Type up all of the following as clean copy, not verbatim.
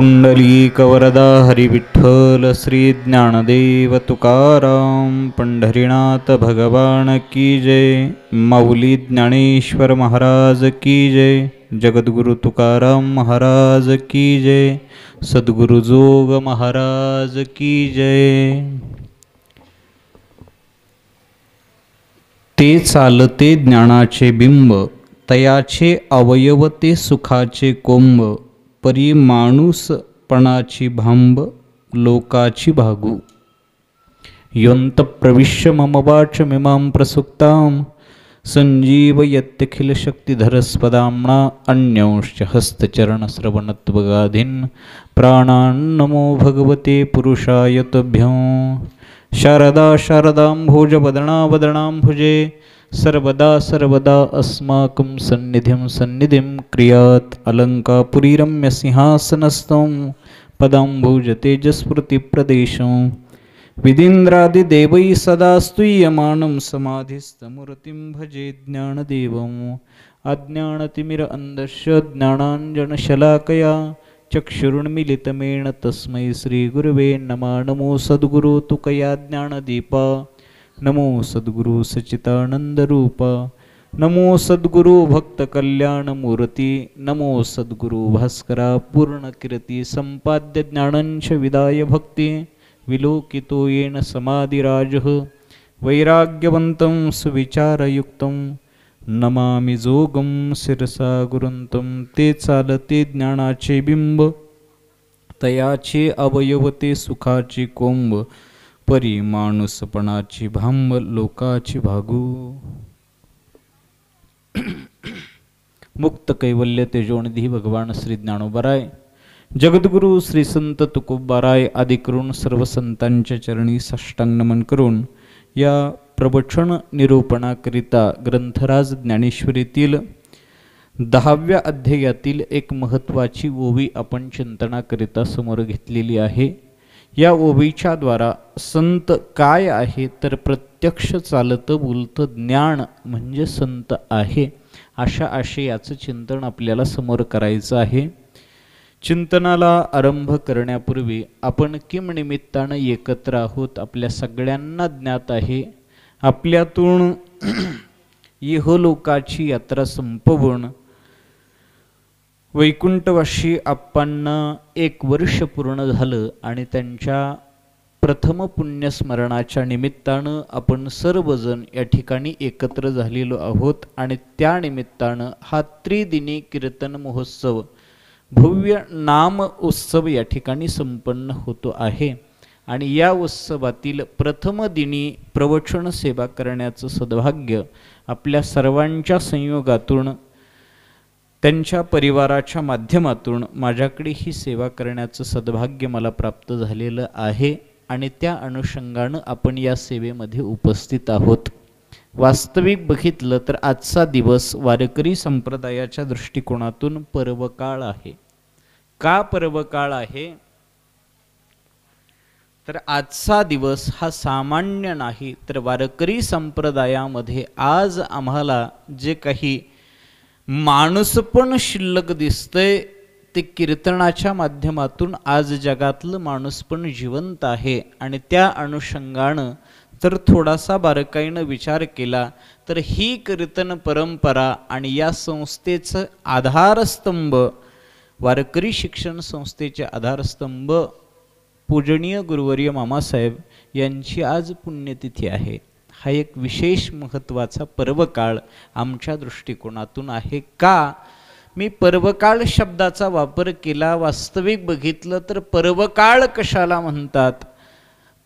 पुंडलीकवरदा हरिविठ्ठल श्री ज्ञानदेव तुकाराम पंढरीनाथ भगवान की जय। माऊली ज्ञानेश्वर महाराज की जय। जगद्गुरु तुकाराम महाराज की जय। सद्गुरु जोग महाराज की जय। ते चालते ज्ञानाचे बिंब, तयाचे अवयव ते सुखाचे कोंब, परी माणूसपणाची भांब, लोकाची भागू। योऽन्त प्रविश्य मम वाचमिमां प्रसुप्तां, संजीवयत्यखिल शक्तिधरस्पदाम्ना। अन्यांश्च हस्तचरणश्रवणत्वगाधीन्, प्राणान्नमो भगवते पुरुषाय तुभ्यं। शारदा शारदाम्भोज वदना वदनाम्भुजे, सर्वदा सर्वदा अस्माकं सन्निधिं सन्निधिं क्रियात्। अलङ्कापुरीरम्य सिंहासनस्थं, पदाम्भुजतेजस्फूर्तिप्रदेशं। विदीन्द्रादिदेवैः सदा स्तूयमानं, समाधिस्थमूर्तिं भजे ज्ञानदेवम्। अज्ञानतिमिर अन्धस्य ज्ञानाञ्जनशलाकया, चक्षुरुन्मीलितमेन तस्मै श्रीगुरवे नमः। नमो सद्गुरु तुकया ज्ञानदीपा, नमो सद्गुरु सच्चिदानन्दरूपा, नमो सद्गुरु भक्तकल्याणमूर्ती, नमो सद्गुरु भास्करा पूर्णकीर्ती। सम्पाद्य ज्ञानञ्च विदाय भक्ति, विलोकितो येन समाधिराजः। वैराग्यवन्तं सुविचारयुक्तं, नमामि जोगं शिरसा गुरुन्तं। ते चालते ज्ञानाचे बिंब, तयाचे अवयव ते सुखाची कोंब, परी माणूसपणाची भांब, लोकाची भागू। मुक्त कैवल्य तेजोनिधी भगवान श्री ज्ञानोबाराय, जगद्गुरु श्री संत तुकोबाराय आदी करून सर्व संतांच्या चरणी साष्टांग नमन करून या प्रवचन निरूपणाकरिता ग्रंथराज ज्ञानेश्वरीतील 10व्या अध्यायातील एक महत्त्वाची ओवी आपण चिंतनाकरिता समोर घेतलेली आहे। या ओवीच्या द्वारा संत काय आहे तर प्रत्यक्ष चालतं बोलतं ज्ञान म्हणजे संत आहे, अशा आशयाचं चिंतन आपल्याला समोर करायचं आहे। चिंतनाला आरंभ करण्यापूर्वी आपण किम निमित्तानं एकत्र आहोत आपल्या सगळ्यांना ज्ञात आहे। आपल्यातून इहलोकाची यात्रा संपवून वैकुंठवासी आप्पांना 1 वर्ष पूर्ण झालं आणि त्यांच्या प्रथम पुण्यस्मरणाच्या निमित्तानं आपण सर्वजण या ठिकाणी एकत्र झालेलो आहोत आणि त्या निमित्तानं हा त्रिदिनी कीर्तन महोत्सव भव्य नाम उत्सव या ठिकाणी संपन्न होतो आहे। आणि या उत्सवातील प्रथम दिनी प्रवचन सेवा करण्याचं सद्भाग्य आपल्या सर्वांच्या संयोगातून त्यांच्या परिवाराच्या माध्यमातून माझ्याकडे ही सेवा करण्याचं सद्भाग्य मला प्राप्त झालेलं आहे आणि त्या अनुषंगानं आपण या सेवेमध्ये उपस्थित आहोत। वास्तविक बघितलं तर आजचा दिवस वारकरी संप्रदायाच्या दृष्टिकोनातून पर्वकाळ आहे। का पर्वकाळ आहे तर आजचा दिवस हा सामान्य नाही, तर वारकरी संप्रदायामध्ये आज आम्हाला जे काही माणूसपण शिल्लक दिसतंय ते कीर्तनाच्या माध्यमातून आज जगातलं माणूसपण जिवंत आहे। आणि त्या अनुषंगानं तर थोडासा बारकाईनं विचार केला तर ही कीर्तन परंपरा आणि या संस्थेचं आधारस्तंभ, वारकरी शिक्षण संस्थेचे आधारस्तंभ पूजनीय गुरुवर्य मामासाहेब यांची आज पुण्यतिथी आहे। हा एक विशेष महत्त्वाचा पर्वकाळ आमच्या दृष्टिकोनातून आहे। का मी पर्वकाळ शब्दाचा वापर केला, वास्तविक बघितलं तर पर्वकाळ कशाला म्हणतात,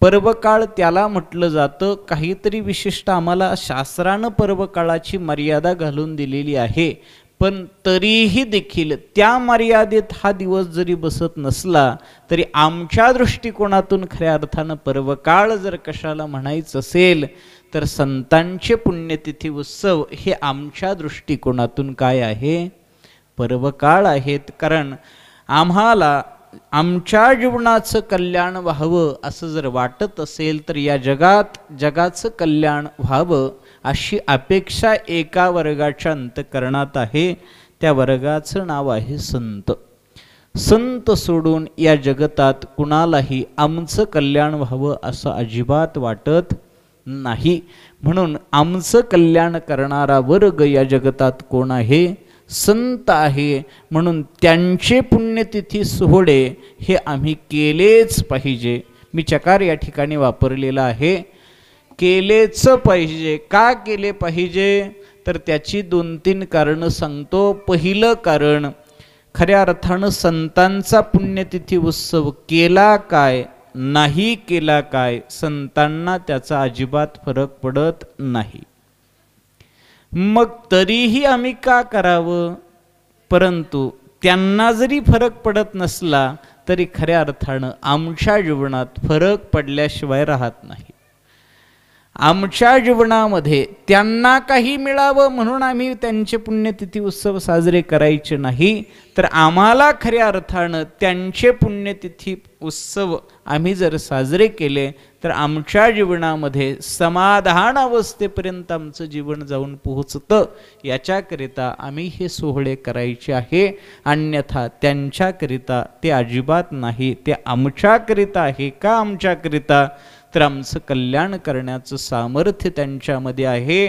पर्वकाळ त्याला म्हटलं जातं काहीतरी विशिष्ट आम्हाला शास्त्रानं पर्वकाळाची मर्यादा घालून दिलेली आहे, पण तरीही देखील त्या मर्यादेत हा दिवस जरी बसत नसला तरी आमच्या दृष्टिकोनातून खऱ्या अर्थानं पर्वकाळ जर कशाला म्हणायचं असेल तर संतांचे पुण्यतिथी उत्सव हे आमच्या दृष्टिकोनातून काय आहे, पर्वकाळ आहेत। कारण आम्हाला आमच्या जीवनाचं कल्याण व्हावं असं जर वाटत असेल तर या जगाचं कल्याण व्हावं अशी अपेक्षा एका वर्गाच्या अंतःकरणात आहे, त्या वर्गाचं नाव आहे संत। संत सोडून या जगतात कुणालाही आमचं कल्याण व्हावं असं अजिबात वाटत नाही. म्हणून आमचं कल्याण करणारा वर्ग या जगतात कोण आहे? संत आहे. म्हणून त्यांचे पुण्यतिथी सोहळे हे आम्ही केलेच पाहिजे. मी चकार या ठिकाणी वापरलेला आहे. केलेच पाहिजे. का केले पाहिजे? तर त्याची 2-3 कारणं सांगतो. पहिलं कारण, खऱ्या अर्थानं संतांचा पुण्यतिथी उत्सव केला काय, नाही केला काय, संतांना त्याचा अजिबात फरक पडत नाही. मग तरीही आम्ही का करावं? परंतु त्यांना जरी फरक पडत नसला तरी खऱ्या अर्थानं आमच्या जीवनात फरक पडल्याशिवाय राहत नाही. आमच्या जीवनामध्ये त्यांना काही मिळावं म्हणून आम्ही त्यांचे पुण्यतिथी उत्सव साजरे करायचे नाही, तर आम्हाला खऱ्या अर्थानं त्यांचे पुण्यतिथी उत्सव आम्ही जर साजरे केले तर आमच्या जीवनामध्ये समाधान अवस्थेपर्यंत आमचं जीवन जाऊन पोहोचतं. याच्याकरिता आम्ही हे सोहळे करायचे आहे. अन्यथा त्यांच्याकरिता ते अजिबात नाही. ते आमच्याकरिता आहे. का आमच्याकरिता? तर आमचं कल्याण करण्याचं सामर्थ्य त्यांच्यामध्ये आहे.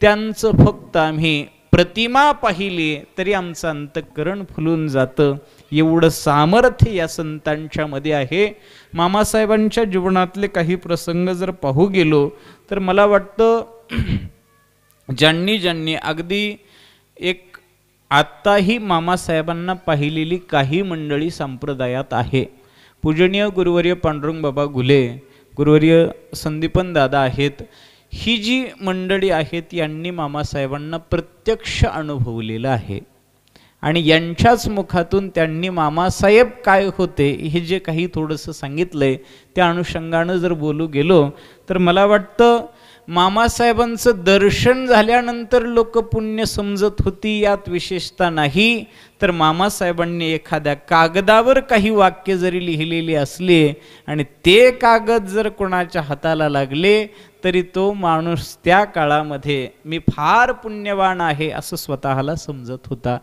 त्यांचं फक्त आम्ही प्रतिमा पाहिली तरी आमचं अंतःकरण फुलून जातं. एवढं सामर्थ्य या संतांच्यामध्ये आहे. मामासाहेबांच्या जीवनातले काही प्रसंग जर पाहू गेलो तर मला वाटतं ज्यांनी अगदी एक आत्ताही मामासाहेबांना पाहिलेली काही मंडळी संप्रदायात आहे. पूजनीय गुरुवर्य पांडुरंग बाबा घुले, गुरुवर्य संदीपन दादा आहेत. ही जी मंडळी आहेत यांनी मामासाहेबांना प्रत्यक्ष अनुभवलेलं आहे आणि यांच्याच मुखातून त्यांनी मामासाहेब काय होते हे जे काही थोडंसं सांगितलंय त्या अनुषंगानं जर बोलू गेलो तर मला वाटतं मामासाहेबांचं दर्शन झाल्यानंतर लोक पुण्य समजत होती यात विशेषता नाही. तर मामासाहेबांनी एखाद्या कागदावर काही वाक्य जरी लिहिलेली असली आणि ते कागद जर कोणाच्या हाताला लागले तरी तो माणूस त्या काळामध्ये मी फार पुण्यवान आहे असं स्वतःला समजत होता.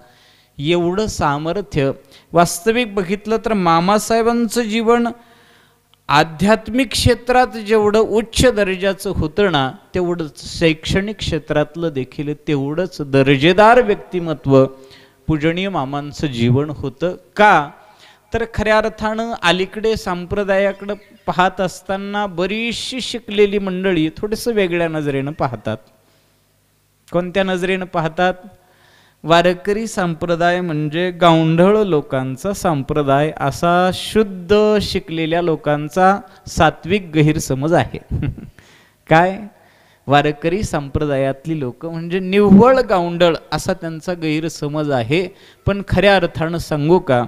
एवढं सामर्थ्य वास्तविक बघितलं तर मामासाहेबांचं जीवन आध्यात्मिक क्षेत्रात जेवढं उच्च दर्जाचं होतं ना तेवढंच शैक्षणिक क्षेत्रातलं देखील तेवढंच दर्जेदार व्यक्तिमत्व पूजनीय मामांचं जीवन होतं. का? तर खऱ्या अर्थानं अलीकडे संप्रदायाकडं पाहत असताना बरीचशी शिकलेली मंडळी थोडंसं वेगळ्या नजरेनं पाहतात. कोणत्या नजरेनं पाहतात? वारकरी संप्रदाय म्हणजे गावंढळ लोकांचा संप्रदाय असा शुद्ध शिकलेल्या लोकांचा सात्विक गैरसमज आहे. काय? वारकरी संप्रदायातली लोक म्हणजे निव्वळ गावंढळ असा त्यांचा गैरसमज आहे. पण खऱ्या अर्थानं सांगू का,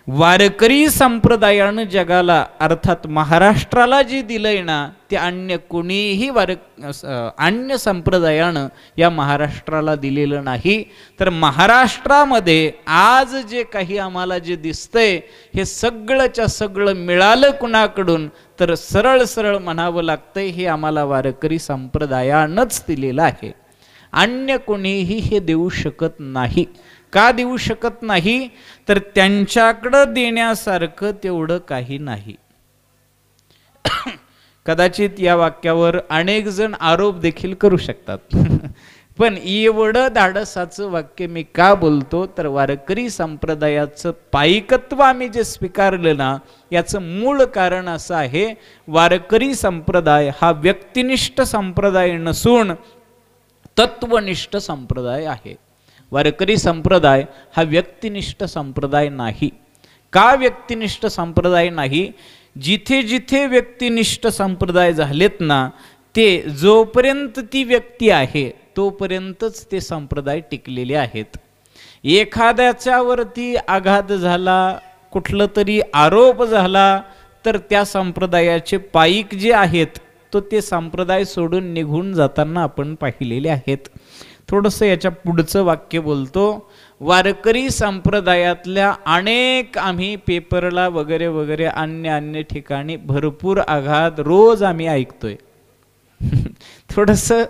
वारकरी संप्रदायानं जगाला अर्थात महाराष्ट्राला जे दिलंय ना ते अन्य कोणीही अन्य संप्रदायानं या महाराष्ट्राला दिलेलं नाही. तर महाराष्ट्रामध्ये आज जे काही आम्हाला जे दिसतंय हे सगळंच्या सगळं मिळालं कुणाकडून? तर सरळ सरळ म्हणावं लागतंय हे आम्हाला वारकरी संप्रदायानंच दिलेलं आहे. अन्य कोणीही हे देऊ शकत नाही. का देऊ शकत नाही? तर त्यांच्याकडं देण्यासारखं तेवढं काही नाही. कदाचित या वाक्यावर अनेक जण आरोप देखील करू शकतात. पण एवढं धाडसाचं वाक्य मी का बोलतो? तर वारकरी संप्रदायाचं पायिकत्व आम्ही जे स्वीकारलं ना याचं मूळ कारण असं आहे, वारकरी संप्रदाय हा व्यक्तिनिष्ठ संप्रदाय नसून तत्वनिष्ठ संप्रदाय आहे. वारकरी संप्रदाय हा व्यक्तिनिष्ठ संप्रदाय नाही. का व्यक्तिनिष्ठ संप्रदाय नाही? जिथे जिथे व्यक्तिनिष्ठ संप्रदाय झालेत ना ते जोपर्यंत ती व्यक्ती आहे तोपर्यंतच ते संप्रदाय टिकलेले आहेत. एखाद्याच्यावरती आघात झाला, कुठलं तरी आरोप झाला तर त्या संप्रदायाचे पाईक जे आहेत तो ते संप्रदाय सोडून निघून जाताना आपण पाहिलेले आहेत. थोडंसं याच्या पुढचं वाक्य बोलतो. वारकरी संप्रदायातल्या अनेक आम्ही पेपरला वगैरे वगैरे अन्य ठिकाणी भरपूर आघात रोज आम्ही ऐकतोय. थोडंसं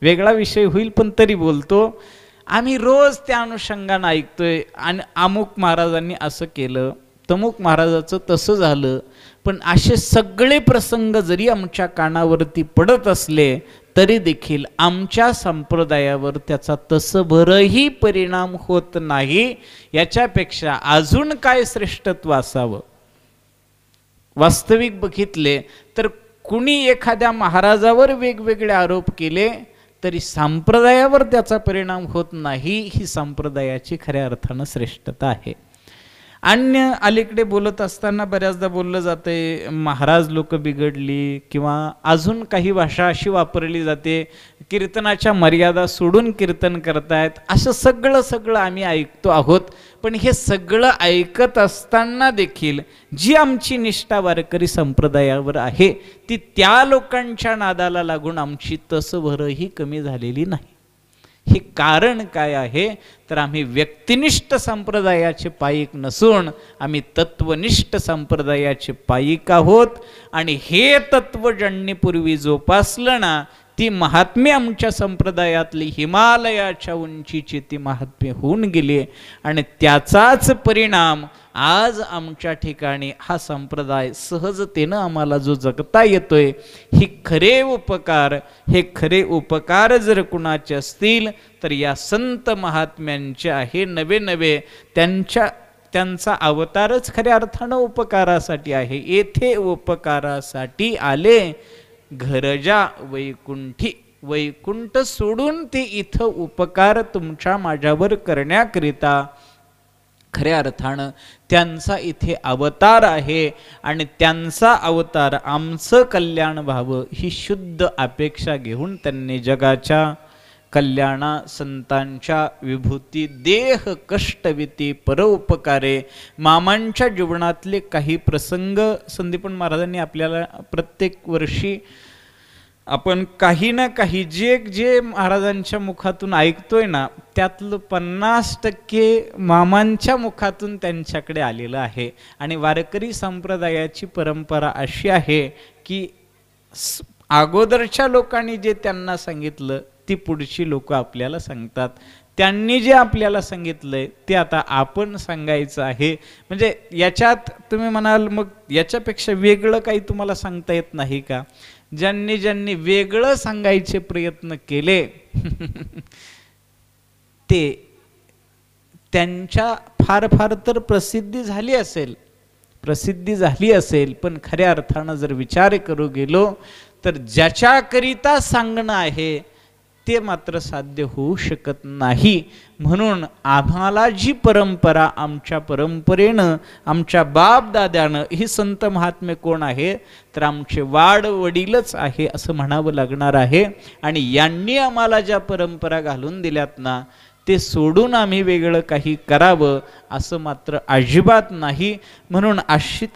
वेगळा विषय होईल पण तरी बोलतो. आम्ही रोज त्या अनुषंगानं ऐकतोय आणि अमुक महाराजांनी असं केलं, तमुक महाराजाचं तसं झालं. पण असे सगळे प्रसंग जरी आमच्या कानावरती पडत असले तरी देखील आमच्या संप्रदायावर त्याचा तसभरही परिणाम होत नाही. याच्यापेक्षा अजून काय श्रेष्ठत्व असावं. वास्तविक बघितले तर कुणी एखाद्या महाराजावर वेगवेगळे आरोप केले तरी संप्रदायावर त्याचा परिणाम होत नाही. ही संप्रदायाची खऱ्या अर्थानं श्रेष्ठता आहे. अन्य अलीकडे बोलत असताना बऱ्याचदा बोललं जाते महाराज लोक बिघडली, किंवा अजून काही भाषा अशी वापरली जाते कीर्तनाच्या मर्यादा सोडून कीर्तन करतायत. असं सगळं आम्ही ऐकतो आहोत. पण हे सगळं ऐकत असताना देखील जी आमची निष्ठा वारकरी संप्रदायावर आहे ती त्या लोकांच्या नादाला लागून आमची तसभरही कमी झालेली नाही. हे कारण काय आहे तर आम्ही व्यक्तिनिष्ठ संप्रदायाचे पायिक नसून आम्ही तत्वनिष्ठ संप्रदायाचे पायिक आहोत. आणि हे तत्व ज्यांनी पूर्वी जोपासलं ना ती महात्म्य आमच्या संप्रदायातली हिमालयाच्या उंचीची ती महात्म्य होऊन गेली. आणि त्याचाच परिणाम आज आमच्या ठिकाणी हा संप्रदाय सहजतेनं आम्हाला जो जगता येतोय. हे खरे उपकार जर कुणाचे असतील तर या संत महात्म्यांचे आहे. नवे त्यांचा अवतारच खऱ्या अर्थानं उपकारासाठी आहे. येथे उपकारासाठी आले घरजा वैकुंठी. वैकुंठ सोडून ते इथं उपकार तुमच्या माझ्यावर करण्याकरिता खऱ्या अर्थानं त्यांचा इथे अवतार आहे. आणि त्यांचा अवतार आमचं कल्याण व्हावं ही शुद्ध अपेक्षा घेऊन त्यांनी जगाच्या कल्याणा संतांच्या विभूती देह कष्टविती परोपकारे मामांच्या जीवनातले काही प्रसंग संदीपन महाराजांनी आपल्याला प्रत्येक वर्षी आपण काही ना काही जे महाराजांच्या मुखातून ऐकतोय ना त्यातलं 50% मामांच्या मुखातून त्यांच्याकडे आलेलं आहे. आणि वारकरी संप्रदायाची परंपरा अशी आहे की अगोदरच्या लोकांनी जे त्यांना सांगितलं ती पुढची लोक आपल्याला सांगतात. त्यांनी जे आपल्याला सांगितलंय ते आता आपण सांगायचं आहे. म्हणजे याच्यात तुम्ही म्हणाल मग याच्यापेक्षा वेगळं काही तुम्हाला सांगता येत नाही का. ज्यांनी वेगळं सांगायचे प्रयत्न केले ते त्यांच्या फार तर प्रसिद्धी झाली असेल पण खऱ्या अर्थानं जर विचार करू गेलो तर ज्याच्याकरिता सांगणं आहे ते मात्र साध्य होऊ शकत नाही. म्हणून आम्हाला जी परंपरा आमच्या परंपरेनं आमच्या बाप दाद्यानं ही संत महात्मे कोण आहे तर आमचे वाड वडीलच आहे असं म्हणावं लागणार आहे. आणि यांनी आम्हाला ज्या परंपरा घालून दिल्यात ना ते सोडून आम्ही वेगळं काही करावं असं मात्र अजिबात नाही. म्हणून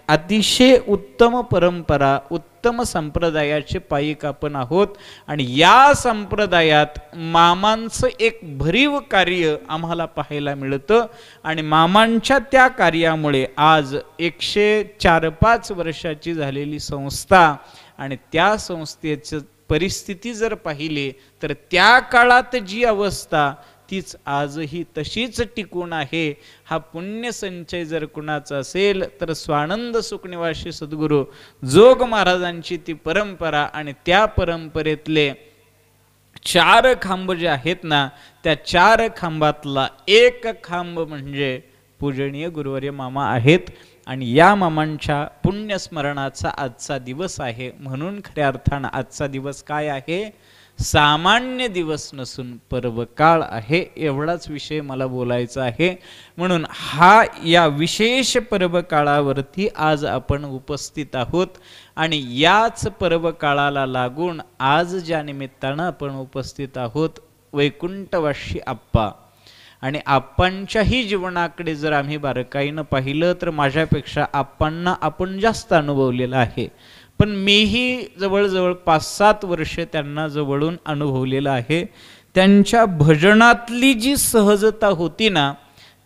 अतिशय उत्तम परंपरा उत्तम संप्रदायाचे पायिक आपण आहोत. आणि या संप्रदायात मामांचं एक भरीव कार्य आम्हाला पाहायला मिळतं. आणि मामांच्या त्या कार्यामुळे आज 104-5 वर्षाची झालेली संस्था आणि त्या संस्थेची परिस्थिती जर पाहिली तर त्या काळात जी अवस्था तीच आजही तशीच टिकून आहे. हा पुण्य संचय जर कुणाचा असेल तर स्वानंद सुखनिवासी सद्गुरू जोग महाराजांची ती परंपरा आणि त्या परंपरेतले 4 खांब जे आहेत ना त्या 4 खांबातला एक खांब म्हणजे पूजनीय गुरुवर्य मामा आहेत. आणि या मामांच्या पुण्यस्मरणाचा आजचा दिवस आहे. म्हणून खऱ्या अर्थानं आजचा दिवस काय आहे सामान्य दिवस नसून पर्वकाळ आहे. एवढाच विषय मला बोलायचा आहे. म्हणून या विशेष पर्वकाळावरती आज आपण उपस्थित आहोत. आणि याच पर्वकाळाला लागून आज ज्या निमित्तानं आपण उपस्थित आहोत वैकुंठवासी आप्पा. आणि आप्पांच्याही जीवनाकडे जर आम्ही बारकाईनं पाहिलं तर माझ्यापेक्षा आप्पांना आपण जास्त अनुभवलेलं आहे. पण मीही जवळजवळ 5-7 वर्षे त्यांना जवळून अनुभवलेलं आहे. त्यांच्या भजनातली जी सहजता होती ना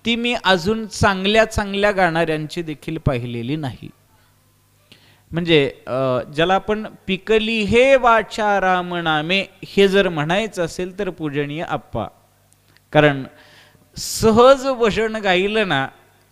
ती मी अजून चांगल्या गाणाऱ्यांची देखील पाहिलेली नाही. म्हणजे ज्याला आपण पिकली हे वाचा राम नामे हे जर म्हणायचं असेल तर पूजनीय आप्पा. कारण सहज भजन गायलं ना,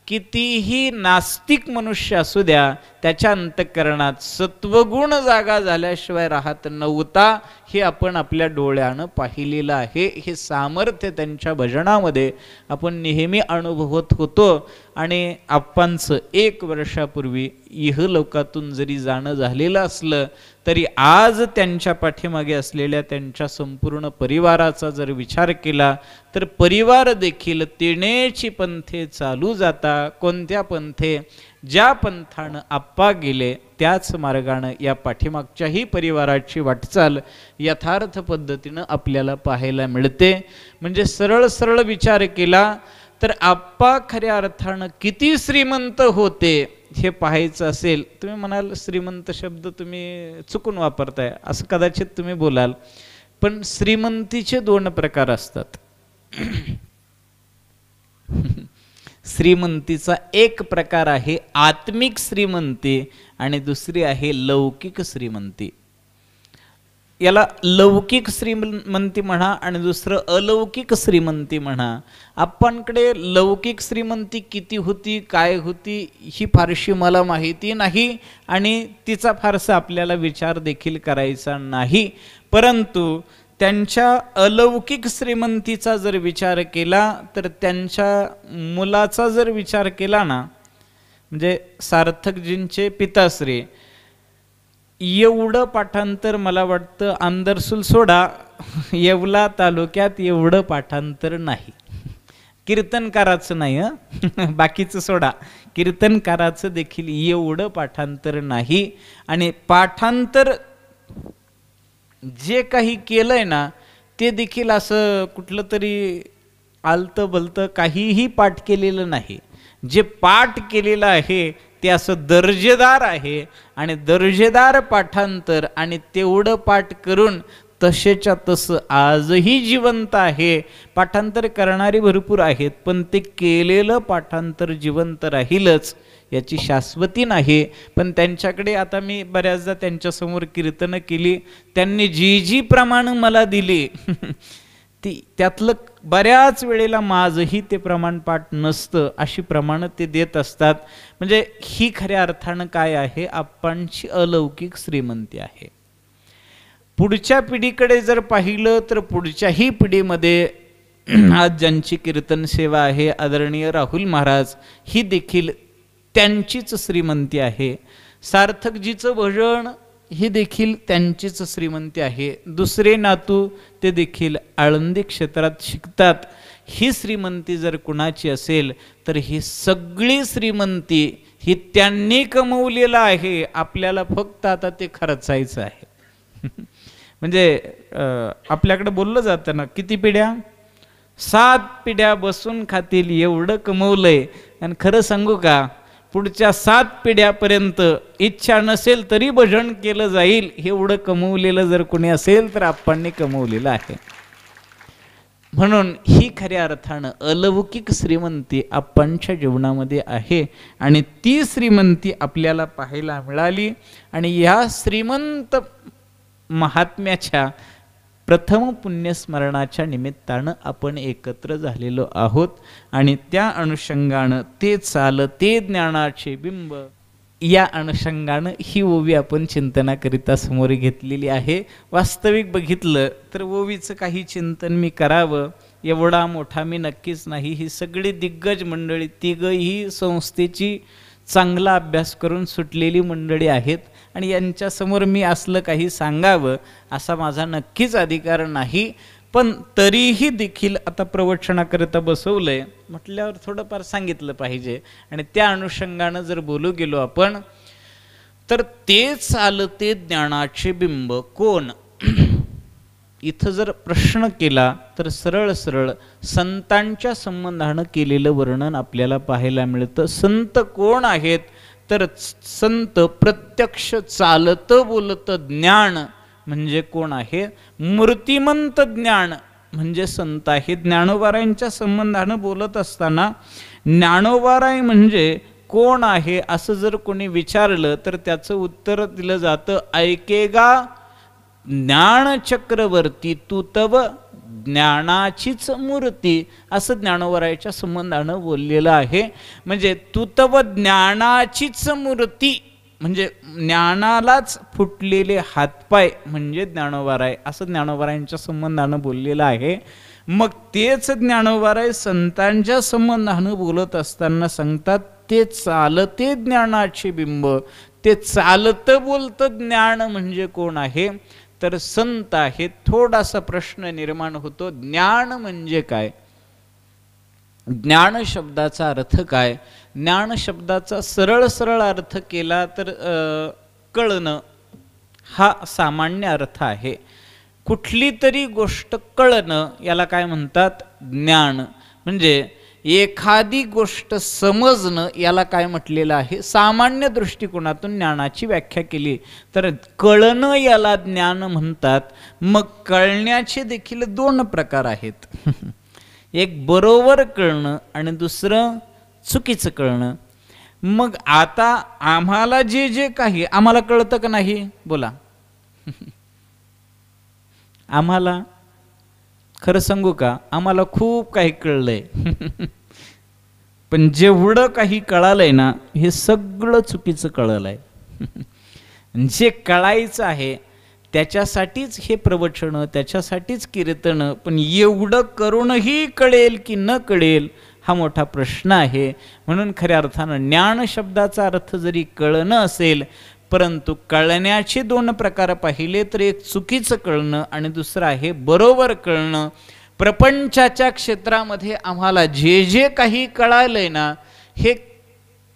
कितीही नास्तिक मनुष्य असू द्या, त्याच्या अंतःकरणात सत्वगुण जागा झाल्याशिवाय राहत नव्हता, हे आपण आपल्या डोळ्यानं पाहिलेलं आहे. हे सामर्थ्य त्यांच्या भजनामध्ये आपण नेहमी अनुभवत होतो. आणि आप्पांचं 1 वर्षापूर्वी इहलोकातून जरी जाणं झालेलं असलं तरी आज त्यांच्या पाठीमागे असलेल्या त्यांच्या संपूर्ण परिवाराचा जर विचार केला तर परिवार देखील तिणेची पंथे चालू जाता. कोणत्या पंथे? ज्या पंथानं आप्पा गेले त्याच मार्गानं या पाठीमागच्याही परिवाराची वाटचाल यथार्थ पद्धतीनं आपल्याला पाहायला मिळते. म्हणजे सरळ सरळ विचार केला तर आप्पा खऱ्या अर्थानं किती श्रीमंत होते हे पाहायचं असेल. तुम्ही म्हणाल श्रीमंत शब्द तुम्ही चुकून वापरताय, असं कदाचित तुम्ही बोलाल, पण श्रीमंतीचे 2 प्रकार असतात. श्रीमंतीचा एक प्रकार आहे आत्मिक श्रीमंती आणि दुसरी आहे लौकिक श्रीमंती. याला लौकिक श्रीमंती म्हणा आणि दुसरं अलौकिक श्रीमंती म्हणा. आपणकडे लौकिक श्रीमंती किती होती, काय होती ही फारशी मला माहिती नाही आणि तिचा फारसा आपल्याला विचार देखील करायचा नाही. परंतु त्यांच्या अलौकिक श्रीमंतीचा जर विचार केला तर त्यांच्या मुलाचा जर विचार केला ना, म्हणजे सार्थकजींचे पिताश्री, एवढं पाठांतर मला वाटतं आंदरसूल सोडा, येवला तालुक्यात एवढं पाठांतर नाही. कीर्तनकाराचं नाही हं, बाकीचं सोडा, कीर्तनकाराचं देखील एवढं पाठांतर नाही. आणि पाठांतर जे काही केलंय ना ते देखील असं कुठलं तरी आलतं बलतं काहीही पाठ केलेलं नाही. जे पाठ केलेलं आहे ते असं दर्जेदार आहे आणि दर्जेदार पाठांतर आणि तेवढं पाठ करून तसेच्या तसं आजही जिवंत आहे. पाठांतर करणारी भरपूर आहेत पण ते केलेलं पाठांतर जिवंत राहीलच याची शाश्वती नाही. पण त्यांच्याकडे आता मी बऱ्याचदा त्यांच्यासमोर कीर्तनं केली, त्यांनी जी जी प्रमाण मला दिली ती त्यातलं बऱ्याच वेळेला माझंही ते प्रमाण पाठ नसतं, अशी प्रमाणं ते देत असतात. म्हणजे ही खऱ्या अर्थानं काय आहे, आपणची अलौकिक श्रीमंती आहे. पुढच्या पिढीकडे जर पाहिलं तर पुढच्याही पिढीमध्ये आज ज्यांची कीर्तन सेवा आहे आदरणीय राहुल महाराज, ही देखील त्यांचीच श्रीमंती आहे. सार्थकजीचं भजन ही देखील त्यांचीच श्रीमंती आहे. दुसरे नातू ते देखील आळंदी क्षेत्रात शिकतात. ही श्रीमंती जर कुणाची असेल तर ही सगळी श्रीमंती ही त्यांनी कमवलेलं आहे. आपल्याला फक्त आता ते खर्चायचं आहे. म्हणजे आपल्याकडे बोललं जातं ना, किती पिढ्या? 7 पिढ्या बसून खातील एवढं कमवलंय. आणि खरं सांगू का, पुढच्या 7 पिढ्यापर्यंत इच्छा नसेल तरी भजन केलं जाईल. एवढं कमवलेलं जर कोणी असेल तर आपणनी कमवलेलं आहे. म्हणून ही खऱ्या अर्थानं अलौकिक श्रीमंती आपणच्या जीवनामध्ये आहे आणि ती श्रीमंती आपल्याला पाहायला मिळाली. आणि या श्रीमंत महात्म्याच्या प्रथम पुण्यस्मरणाच्या निमित्तानं आपण एकत्र झालेलो आहोत. आणि त्या अनुषंगानं ते चालते ज्ञानाचे बिंब, या अनुषंगानं ही ओवी आपण चिंतनाकरिता समोर घेतलेली आहे. वास्तविक बघितलं तर ओवीचं काही चिंतन मी करावं एवढा मोठा मी नक्कीच नाही. ही सगळी दिग्गज मंडळी, तिघही संस्थेची चांगला अभ्यास करून सुटलेली मंडळी आहेत आणि यांच्यासमोर मी असलं काही सांगावं असा माझा नक्कीच अधिकार नाही. पण तरीही देखील आता प्रवचनाकरिता बसवलंय म्हटल्यावर थोडंफार सांगितलं पाहिजे. आणि त्या अनुषंगानं जर बोलू गेलो आपण तर ते चालते ज्ञानाचे बिंब कोण? इथं जर प्रश्न केला तर सरळ सरळ संतांच्या संबंधानं केलेलं वर्णन आपल्याला पाहायला मिळतं. संत कोण आहेत तर संत प्रत्यक्ष चालतं बोलतं ज्ञान म्हणजे कोण आहे? मूर्तिमंत ज्ञान म्हणजे संत आहे. ज्ञानोबारायांच्या संबंधानं बोलत असताना ज्ञानोबाराय म्हणजे कोण आहे असं जर कोणी विचारलं तर त्याचं उत्तर दिलं जातं, ऐकेगा ज्ञान चक्रवर्ती तू तव ज्ञानाचीच मूर्ती असं ज्ञानोबरायाच्या संबंधानं बोललेलं आहे. म्हणजे तू तव ज्ञानाचीच मूर्ती म्हणजे ज्ञानालाच फुटलेले हातपाय म्हणजे ज्ञानोबाराय असं ज्ञानोबारायांच्या संबंधानं बोललेलं आहे. मग तेच ज्ञानोबाराय संतांच्या संबंधानं बोलत असताना सांगतात ते चालते ज्ञानाचे बिंब. ते चालतं बोलतं ज्ञान म्हणजे कोण आहे तर संत आहे. थोडासा प्रश्न निर्माण होतो, ज्ञान म्हणजे काय? ज्ञान शब्दाचा अर्थ काय? ज्ञान शब्दाचा सरळ सरळ अर्थ केला तर कळणं हा सामान्य अर्थ आहे. कुठली तरी गोष्ट कळणं याला काय म्हणतात? ज्ञान. म्हणजे एखादी गोष्ट समजणं याला काय म्हटलेलं आहे? सामान्य दृष्टिकोनातून ज्ञानाची व्याख्या केली तर कळणं याला ज्ञान म्हणतात. मग कळण्याचे देखील दोन प्रकार आहेत. एक बरोबर कळणं आणि दुसरं चुकीचं कळणं. मग आता आम्हाला जे जे काही आम्हाला कळतं का नाही बोला? आम्हाला खरं सांगू का, आम्हाला खूप काही कळलंय. पण जेवढं काही कळालंय ना हे सगळं चुकीचं कळलंय. जे कळायचं आहे त्याच्यासाठीच हे प्रवचन, त्याच्यासाठीच कीर्तन. पण एवढं करूनही कळेल की न कळेल हा मोठा प्रश्न आहे. म्हणून खऱ्या अर्थानं ज्ञान शब्दाचा अर्थ जरी कळणं असेल परंतु कळण्याचे दोन प्रकार पाहिले तर एक चुकीचं कळणं आणि दुसरं आहे बरोबर कळणं. प्रपंचाच्या क्षेत्रामध्ये आम्हाला जे जे काही कळालंय ना हे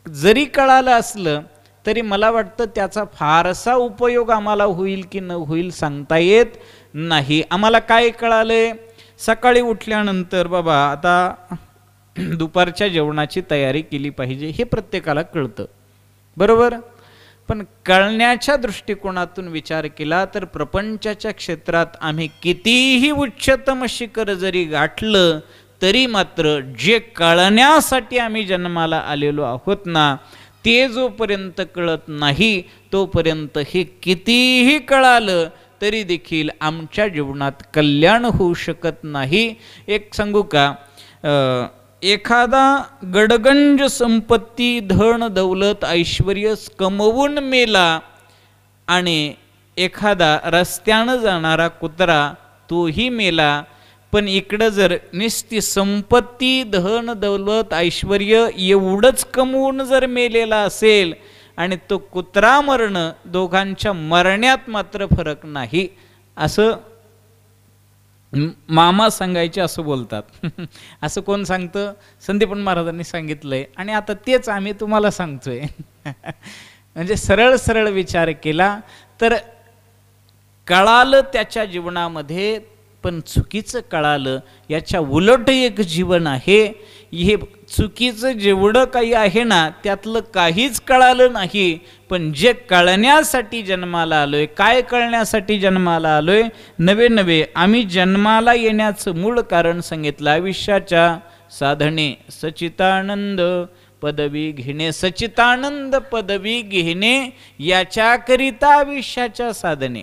जरी कळालं असलं तरी मला वाटतं त्याचा फारसा उपयोग आम्हाला होईल की न होईल सांगता येत नाही. आम्हाला काय कळालंय? सकाळी उठल्यानंतर बाबा आता दुपारच्या जेवणाची तयारी केली पाहिजे हे प्रत्येकाला कळतं, बरोबर. पण कळण्याच्या दृष्टिकोनातून विचार केला तर प्रपंचाच्या क्षेत्रात आम्ही कितीही उच्चतम शिखर जरी गाठलं तरी मात्र जे कळण्यासाठी आम्ही जन्माला आलेलो आहोत ना ते जोपर्यंत कळत नाही तोपर्यंत हे कितीही कळालं तरी देखील आमच्या जीवनात कल्याण होऊ शकत नाही. एक सांगू का, एखादा गडगंज संपत्ती धन दौलत ऐश्वर्य कमवून मेला आणि एखादा रस्त्यानं जाणारा कुत्रा तोही मेला. पण इकडं जर निस्ती संपत्ती धन दौलत ऐश्वर्य एवढंच कमवून जर मेलेला असेल आणि तो कुत्रा मरणं दोघांच्या मरण्यात मात्र फरक नाही असं मामा सांगायचे असं बोलतात. असं कोण सांगतं? संदीपन महाराजांनी सांगितलंय आणि आता तेच आम्ही तुम्हाला सांगतोय. म्हणजे सरळ सरळ विचार केला तर कळालं त्याच्या जीवनामध्ये पण चुकीचं कळालं याच्या उलट एक जीवन आहे. हे चुकीचं जेवढं काही आहे ना त्यातलं काहीच कळालं नाही. पण जे कळण्यासाठी जन्माला आलोय, काय कळण्यासाठी जन्माला आलोय? नवे नवे आम्ही जन्माला येण्याचं मूळ कारण सांगितलं. आयुष्याच्या साधने सच्चिदानंद पदवी घेणे, सच्चिदानंद पदवी घेणे याच्याकरिता आयुष्याच्या साधने.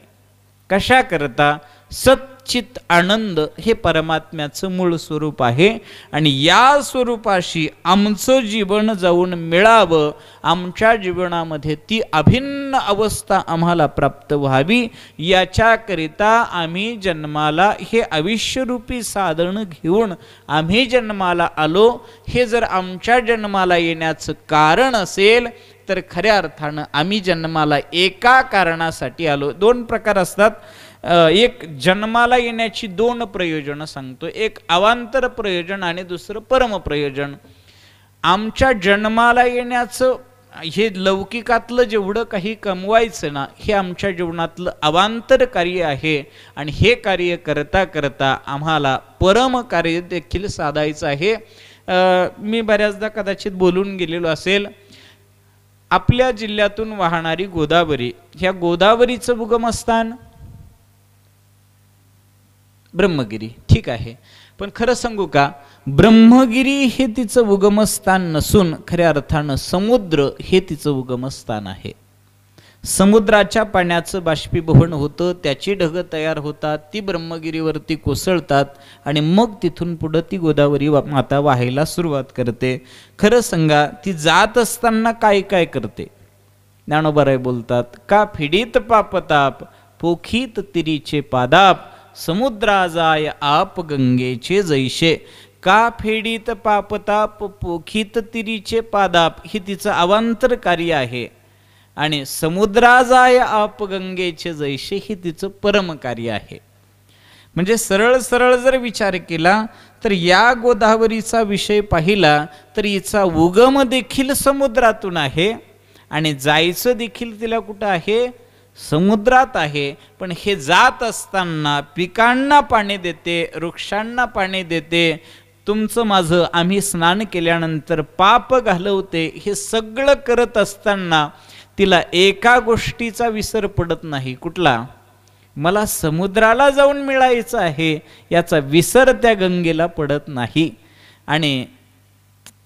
कशा करता? सच्चित आनंद हे परमात्म्याचं मूळ स्वरूप आहे आणि या स्वरूपाशी आमचं जीवन जाऊन मिळावं, आमच्या जीवनामध्ये ती अभिन्न अवस्था आम्हाला प्राप्त व्हावी याच्याकरिता आम्ही जन्माला हे आयुष्यरूपी साधन घेऊन आम्ही जन्माला आलो. हे जर आमच्या जन्माला येण्याचं कारण असेल तर खऱ्या अर्थानं आम्ही जन्माला एका कारणासाठी आलो. दोन प्रकार असतात. एक जन्माला येण्याची दोन प्रयोजनं सांगतो, एक अवांतर प्रयोजन आणि दुसरं परम प्रयोजन. आमच्या जन्माला येण्याचं हे लौकिकातलं जेवढं काही कमवायचं ना हे आमच्या जीवनातलं अवांतर कार्य आहे आणि हे कार्य करता करता आम्हाला परम कार्य देखील साधायचं आहे. मी बऱ्याचदा कदाचित बोलून गेलेलो असेल. आपल्या जिल्ह्यातून वाहणारी गोदावरी, ह्या गोदावरीचं उगमस्थान ब्रह्मगिरी, ठीक आहे. पण खरं सांगू का, ब्रह्मगिरी हे तिचं उगमस्थान नसून खऱ्या अर्थानं समुद्र हे तिचं उगमस्थान आहे. समुद्राच्या पाण्याचं बाष्पीभवन होतं, त्याची ढगं तयार होतात, ती ब्रह्मगिरीवरती कोसळतात आणि मग तिथून पुढं ती गोदावरी माता वाहायला सुरुवात करते. खरं सांगा, ती जात असताना काय काय करते? ज्ञानोबाराय बोलतात, का फिडीत पापताप पोखीत तिरीचे पादाप समुद्रा जाय आप गंगेचे जैसे. का फेडीत पापताप पोखीत तिरीचे पादाप ही तिचं अवांतर कार्य आहे आणि समुद्रा जाय आप गंगेचे जैसे ही तिचं परम कार्य आहे. म्हणजे सरळ सरळ जर विचार केला तर या गोदावरीचा विषय पाहिला तर हिचा उगम देखील समुद्रातून आहे आणि जायचं देखील तिला कुठं आहे? समुद्रात आहे. पण हे जात असताना पिकांना पाणी देते, वृक्षांना पाणी देते, तुमचं माझं आम्ही स्नान केल्यानंतर पाप घालवते, हे सगळं करत असताना तिला एका गोष्टीचा विसर पडत नाही. कुठला? मला समुद्राला जाऊन मिळायचं आहे याचा विसर त्या गंगेला पडत नाही. आणि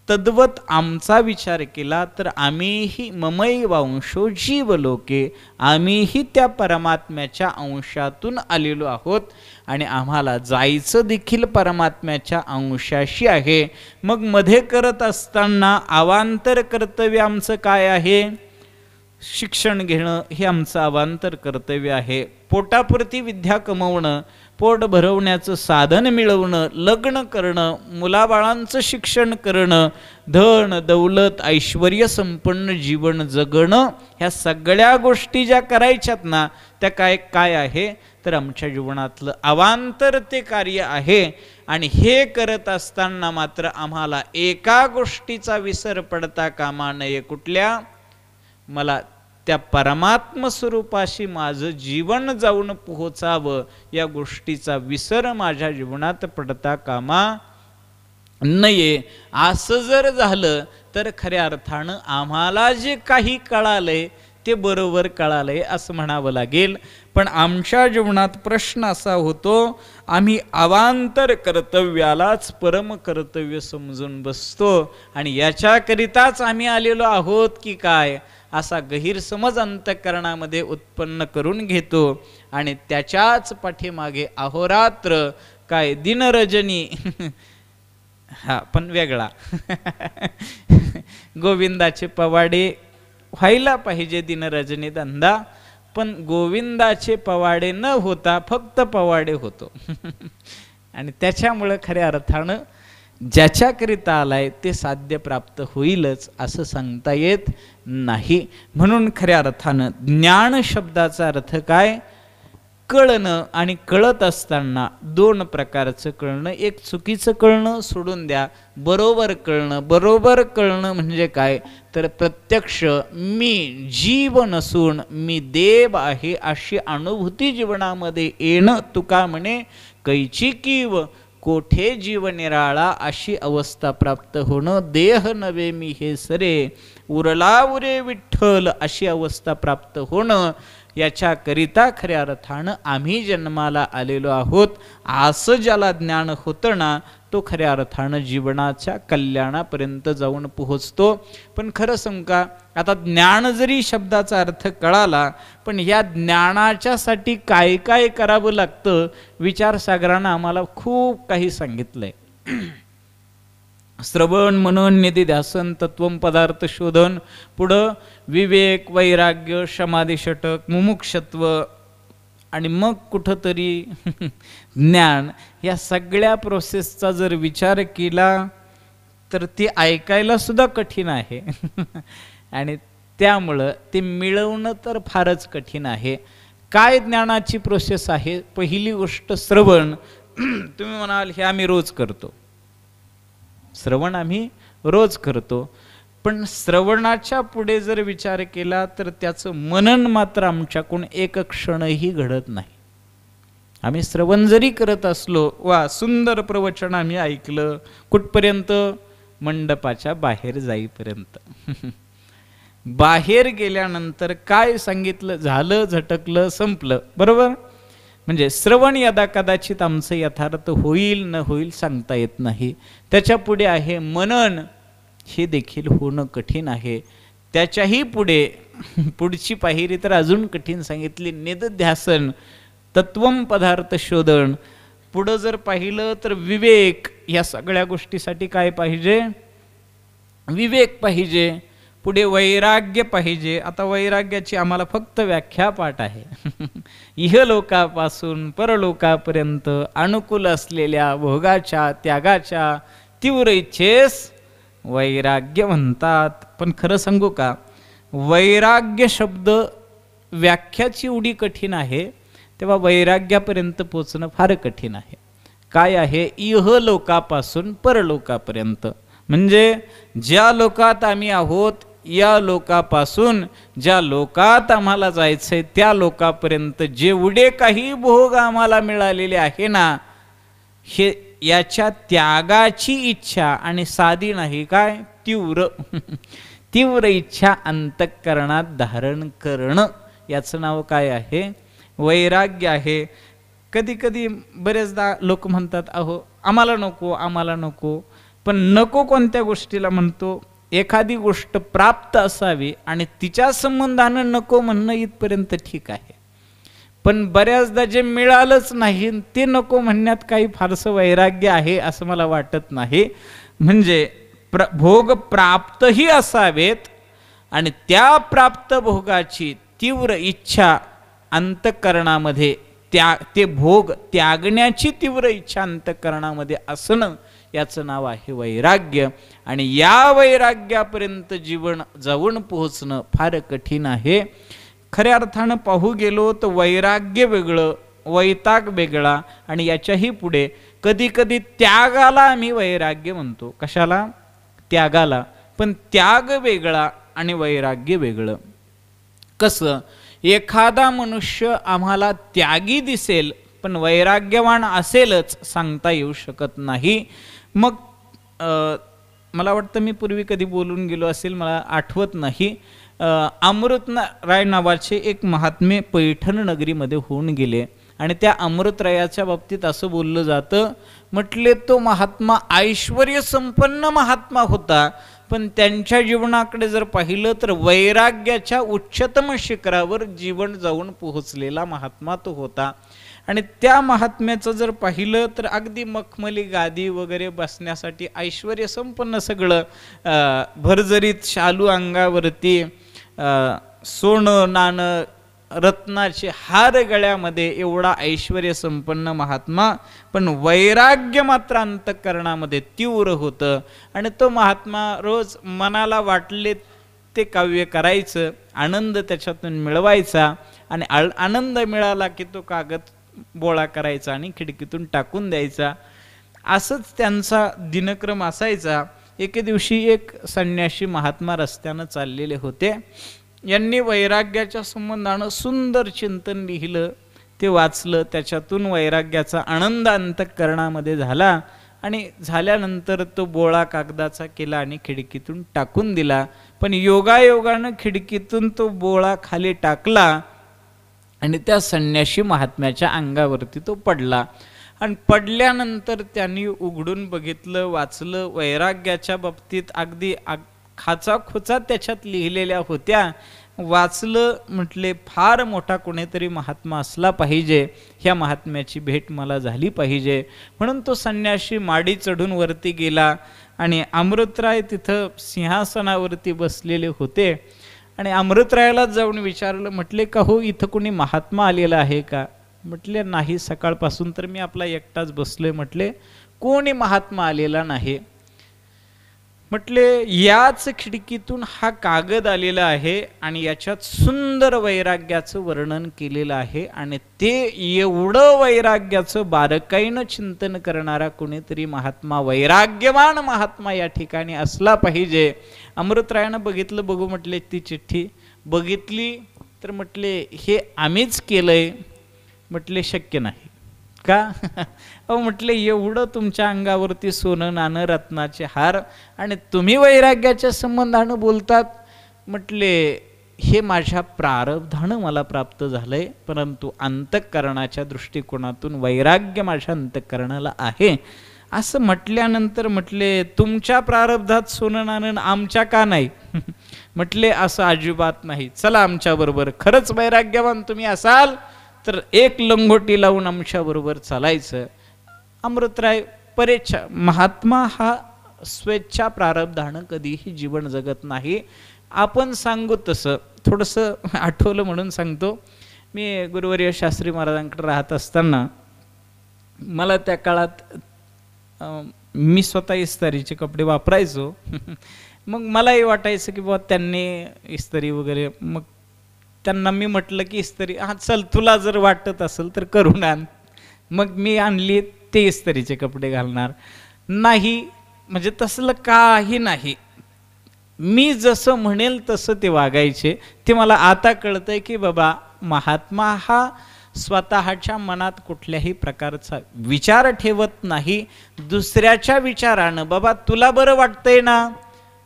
तद्वत आमचा विचार केला तर आम्हीही ममैव अंशो जीवलोके, आम्हीही त्या परमात्म्याच्या अंशातून आलेलो आहोत आणि आम्हाला जायचं देखील परमात्म्याच्या अंशाशी आहे. मग मध्ये करत असताना अवांतर कर्तव्य आमचं काय आहे? शिक्षण घेणं हे आमचं अवांतर कर्तव्य आहे. पोटापुरती विद्या कमवणं, पोट भरवण्याचं साधन मिळवणं, लग्न करणं, मुलाबाळांचं शिक्षण करणं, धन दौलत ऐश्वर्य संपन्न जीवन जगणं, ह्या सगळ्या गोष्टी ज्या करायच्यात ना त्या काय आहे तर आमच्या जीवनातलं अवांतर ते कार्य आहे. आणि हे करत असताना मात्र आम्हाला एका गोष्टीचा विसर पडता कामा नये. कुठल्या? मला त्या परमात्म स्वरूपाशी माझं जीवन जाऊन पोहोचावं या गोष्टीचा विसर माझ्या जीवनात पडता कामा नये. असं जर झालं तर खऱ्या अर्थानं आम्हाला जे काही कळालंय ते बरोबर कळालंय असं म्हणावं लागेल. पण आमच्या जीवनात प्रश्न असा होतो, आम्ही अवांतर कर्तव्यालाच परम कर्तव्य समजून बसतो आणि याच्याकरिताच आम्ही आलेलो आहोत की काय असा गैरसमज अंतःकरणामध्ये उत्पन्न करून घेतो आणि त्याच्याच पाठीमागे अहोरात्र काय दिनरजनी हा पण वेगळा गोविंदाचे पवाडे व्हायला पाहिजे दिनरजनी धंदा, पण गोविंदाचे पवाडे न होता फक्त पवाडे होतो आणि त्याच्यामुळे खऱ्या अर्थानं ज्याच्याकरिता आलाय ते साध्य प्राप्त होईलच असं सांगता येत नाही. म्हणून खऱ्या अर्थानं ज्ञान शब्दाचा अर्थ काय? कळणं. आणि कळत असताना दोन प्रकारचं कळणं. एक चुकीचं कळणं सोडून द्या, बरोबर कळणं. बरोबर कळणं म्हणजे काय तर प्रत्यक्ष मी जीव नसून मी देव आहे अशी अनुभूती जीवनामध्ये येणं. तुका म्हणे कैची कीव कोठे जीव निराळा अशी अवस्था प्राप्त होणं. देह नव्हे मी हे सरे उरला उरे विठ्ठल अशी अवस्था प्राप्त होणं. याच्याकरिता खऱ्या अर्थानं आम्ही जन्माला आलेलो आहोत असं ज्याला ज्ञान होतं ना तो खऱ्या अर्थानं जीवनाच्या कल्याणापर्यंत जाऊन पोहोचतो. पण खरं सांगू का, आता ज्ञान जरी शब्दाचा अर्थ कळाला पण या ज्ञानाच्यासाठी काय काय करावं लागतं विचारसागरानं आम्हाला खूप काही सांगितलंय. श्रवण मनन निधिध्यासन तत्वम पदार्थ शोधन, पुढं विवेक वैराग्य समाधी षटक मुमुक्षत्व आणि मग कुठंतरी ज्ञान. या सगळ्या प्रोसेसचा जर विचार केला तर ते ऐकायला सुद्धा कठीण आहे आणि त्यामुळं ते मिळवणं तर फारच कठीण आहे. काय ज्ञानाची प्रोसेस आहे? पहिली गोष्ट श्रवण. तुम्ही म्हणाल हे आम्ही रोज करतो, श्रवण आम्ही रोज करतो, पण श्रवणाच्या पुढे जर विचार केला तर त्याचं मनन मात्र आमच्याकडून एक क्षणही घडत नाही. आम्ही श्रवण जरी करत असलो, वा सुंदर प्रवचन आम्ही ऐकलं, कुठपर्यंत? मंडपाच्या बाहेर जाईपर्यंत. बाहेर गेल्यानंतर काय सांगितलं झालं, झटकलं, संपलं. बरोबर? म्हणजे श्रवण यदा कदाचित आमचं यथार्थ होईल न होईल सांगता येत नाही. त्याच्या पुढे आहे मनन, हे देखील होणं कठीण आहे. त्याच्याही पुढे पुढची पायरी तर अजून कठीण सांगितली, निदध्यासन, तत्वम पदार्थ शोधन. पुढं जर पाहिलं तर विवेक, या सगळ्या गोष्टीसाठी काय पाहिजे? विवेक पाहिजे. पुढे वैराग्य पाहिजे. आता वैराग्याची आम्हाला फक्त व्याख्या पाठ आहे. इहलोकापासून परलोकापर्यंत अनुकूल असलेल्या भोगाच्या त्यागाच्या तीव्र इच्छेस वैराग्य म्हणतात. पण खरं सांगू का, वैराग्य शब्द व्याख्याची एवढी कठीण आहे, तेव्हा वैराग्यापर्यंत पोचणं फार कठीण आहे. काय आहे? इहलोकापासून परलोकापर्यंत, म्हणजे ज्या लोकात आम्ही आहोत, या लोकापासून ज्या लोकात आम्हाला जायचंय त्या लोकापर्यंत जेवढे काही भोग आम्हाला मिळालेले आहे ना, हे याच्या त्यागाची इच्छा, आणि साधी नाही, काय तीव्र तीव्र इच्छा अंतःकरणात धारण करणं, याचं नाव काय आहे? वैराग्य आहे. कधी कधी बरेचदा लोक म्हणतात, अहो आम्हाला नको, आम्हाला नको. पण नको कोणत्या गोष्टीला म्हणतो? एखादी गोष्ट प्राप्त असावी आणि तिच्या संबंधानं नको म्हणणं इथपर्यंत ठीक आहे. पण बऱ्याचदा जे मिळालंच नाही ते नको म्हणण्यात काही फारसं वैराग्य आहे असं मला वाटत नाही. म्हणजे भोग प्राप्तही असावेत आणि त्या प्राप्त भोगाची तीव्र इच्छा अंतःकरणामध्ये, ते भोग त्यागण्याची तीव्र इच्छा अंतःकरणामध्ये असणं, याचं नाव आहे वैराग्य. आणि या वैराग्यापर्यंत जीवन जाऊन पोहोचणं फार कठीण आहे. खऱ्या अर्थानं पाहू गेलो तर वैराग्य वेगळं, वैताग वेगळा, आणि याच्याही पुढे कधी कधी त्यागाला आम्ही वैराग्य म्हणतो. कशाला? त्यागाला. पण त्याग वेगळा आणि वैराग्य वेगळं. कसं? एखादा मनुष्य आम्हाला त्यागी दिसेल पण वैराग्यवान असेलच सांगता येऊ शकत नाही. मग मला वाटतं मी पूर्वी कधी बोलून गेलो असेल, मला आठवत नाही. अमृतराय नावाचे एक महात्मे पैठण नगरीमध्ये होऊन गेले, आणि त्या अमृतरायाच्या बाबतीत असं बोललं जातं, म्हटले तो महात्मा ऐश्वर्य संपन्न महात्मा होता, पण त्यांच्या जीवनाकडे जर पाहिलं तर वैराग्याच्या उच्चतम शिखरावर जीवन जाऊन पोहोचलेला महात्मा तो होता. आणि त्या महात्म्याचं जर पाहिलं तर अगदी मखमली गादी वगैरे बसण्यासाठी ऐश्वर्य संपन्न सगळं, भरजरीत शालू अंगावरती, सोनं नाणं रत्नाचे हार गळ्यामध्ये, एवढा ऐश्वर्य संपन्न महात्मा, पण वैराग्य मात्र अंतःकरणामध्ये तीव्र होतं. आणि तो महात्मा रोज मनाला वाटले ते काव्य करायचं, आनंद त्याच्यातून मिळवायचा, आणि आनंद मिळाला की तो कागद बोळा करायचा आणि खिडकीतून टाकून द्यायचा. असंच त्यांचा दिनक्रम असायचा. एके दिवशी एक संन्यासी महात्मा रस्त्यानं चाललेले होते. यांनी वैराग्याच्या संबंधानं सुंदर चिंतन लिहिलं, ते वाचलं. त्याच्यातून वैराग्याचा आनंद अंतःकरणामध्ये झाला, आणि झाल्यानंतर तो बोळा कागदाचा केला आणि खिडकीतून टाकून दिला. पण योगायोगानं खिडकीतून तो बोळा खाली टाकला आणि त्या संन्यासी महात्म्याच्या अंगावरती तो पडला. आणि पडल्यानंतर त्यांनी उघडून बघितलं, वाचलं. वैराग्याच्या बाबतीत अगदी खाचाखोचा त्याच्यात लिहिलेल्या होत्या. वाचलं, म्हटले फार मोठा कोणीतरी महात्मा असला पाहिजे, ह्या महात्म्याची भेट मला झाली पाहिजे. म्हणून तो संन्यासी माडी चढून वरती गेला, आणि अमृतराय तिथं सिंहासनावरती बसलेले होते. आणि अमृतरायाला जाऊन विचारलं, म्हटले का हो, इथं कोणी महात्मा आलेला आहे का? म्हटले नाही, सकाळपासून तर मी आपला एकटाच बसलोय. म्हटले कोणी महात्मा आलेला नाही. म्हटले याच खिडकीतून हा कागद आलेला आहे, आणि याच्यात सुंदर वैराग्याचं वर्णन केलेलं आहे, आणि ते एवढं वैराग्याचं बारकाईनं चिंतन करणारा कोणीतरी महात्मा, वैराग्यवान महात्मा या ठिकाणी असला पाहिजे. अमृतरायानं बघितलं, बघू म्हटले ती चिठ्ठी. बघितली तर म्हटले हे आम्हीच केलंय. म्हटले शक्य नाही. का? अहो म्हटले एवढं तुमच्या अंगावरती सोनं नाणं रत्नाचे हार, आणि तुम्ही वैराग्याच्या संबंधानं बोलतात. म्हटले हे माझ्या प्रारब्धानं मला प्राप्त झालंय, परंतु अंतःकरणाच्या दृष्टिकोनातून वैराग्य माझ्या अंतःकरणाला आहे. असं म्हटल्यानंतर म्हटले तुमच्या प्रारब्धात सोनं नाणं आमच्या का नाही? म्हटले असं अजिबात नाही, चला आमच्याबरोबर, खरंच वैराग्यवान तुम्ही असाल तर एक लंगोटी लावून आमच्याबरोबर चालायचं. अमृतराय परेच्छा, महात्मा हा स्वेच्छा प्रारब्धानं कधीही जीवन जगत नाही. आपण सांगू तसं. थोडंसं आठवलं म्हणून सांगतो. मी गुरुवर्य शास्त्री महाराजांकडे राहत असताना मला त्या काळात मी स्वतः इस्तारीचे कपडे वापरायचो. मग मलाही वाटायचं की बाबा त्यांनी इस्त्री वगैरे, मग त्यांना मी म्हटलं की इस्त्री, हां चल तुला जर वाटत असेल तर करून आण. मग मी आणली, ते इस्त्रीचे कपडे घालणार नाही, म्हणजे तसलं काही नाही. मी जसं म्हणेल तसं ते वागायचे. ते मला आता कळतंय की बाबा महात्मा हा स्वतःच्या मनात कुठल्याही प्रकारचा विचार ठेवत नाही. दुसऱ्याच्या विचारानं, बाबा तुला बरं वाटतंय ना,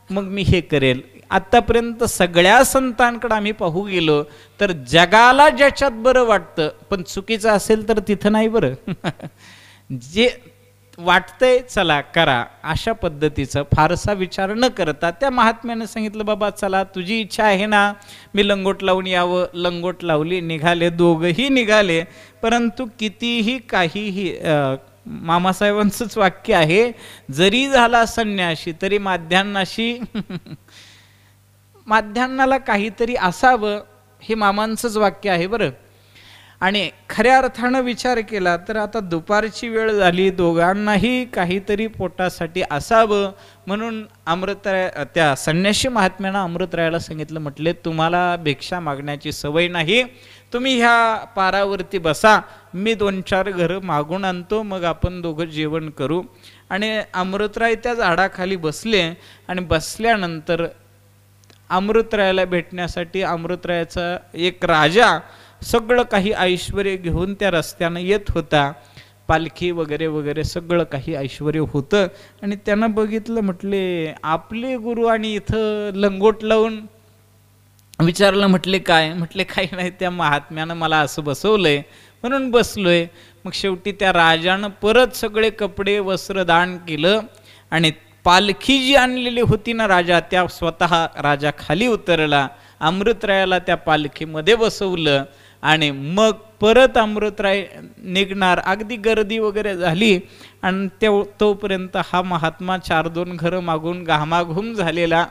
मग मी हे करेल. आत्तापर्यंत सगळ्या संतांकडे आम्ही पाहू गेलो तर जगाला ज्याच्यात बरं वाटतं, पण चुकीचं असेल तर तिथं नाही बरं. जे वाटतंय चला करा, अशा पद्धतीचं फारसा विचार न करता त्या महात्म्याने सांगितलं, बाबा चला तुझी इच्छा आहे ना, मी लंगोट लावून यावं. लंगोट लावली, निघाले, दोघंही निघाले. परंतु कितीही काहीही मामासाहेबांचंच वाक्य आहे, जरी झाला संन्याशी तरी माध्यान्नाशी माध्यान्नाला काहीतरी असावं, हे मामांचंच वाक्य आहे बरं. आणि खऱ्या अर्थानं विचार केला तर आता दुपारची वेळ झाली, दोघांनाही काहीतरी पोटासाठी असावं, म्हणून अमृतराय त्या संन्यासी महात्म्यानं अमृतरायाला सांगितलं, म्हटले तुम्हाला भिक्षा मागण्याची सवय नाही, तुम्ही ह्या पारावरती बसा, मी 2-4 घरं मागून आणतो, मग आपण दोघं जेवण करू. आणि अमृतराय त्या झाडाखाली बसले. आणि बसल्यानंतर अमृतरायाला भेटण्यासाठी अमृतरायाचा एक राजा सगळं काही ऐश्वर घेऊन त्या रस्त्यानं येत होता. पालखी वगैरे वगैरे सगळं काही ऐश्वर होतं. आणि त्यानं बघितलं, म्हटले आपले गुरु आणि इथं लंगोट लावून. विचारलं, म्हटले काय? म्हटले काही नाही, त्या महात्म्यानं मला असं बसवलंय म्हणून बसलोय. मग शेवटी त्या राजानं परत सगळे कपडे वस्त्र दान केलं. आणि पालखी जी आणलेली होती ना राजा, त्या स्वतः राजा खाली उतरला, अमृतरायाला त्या पालखीमध्ये बसवलं. आणि मग परत अमृतराय निघणार, अगदी गर्दी वगैरे झाली. आणि तोपर्यंत हा महात्मा 4-2 घरं मागून घामाघूम झालेला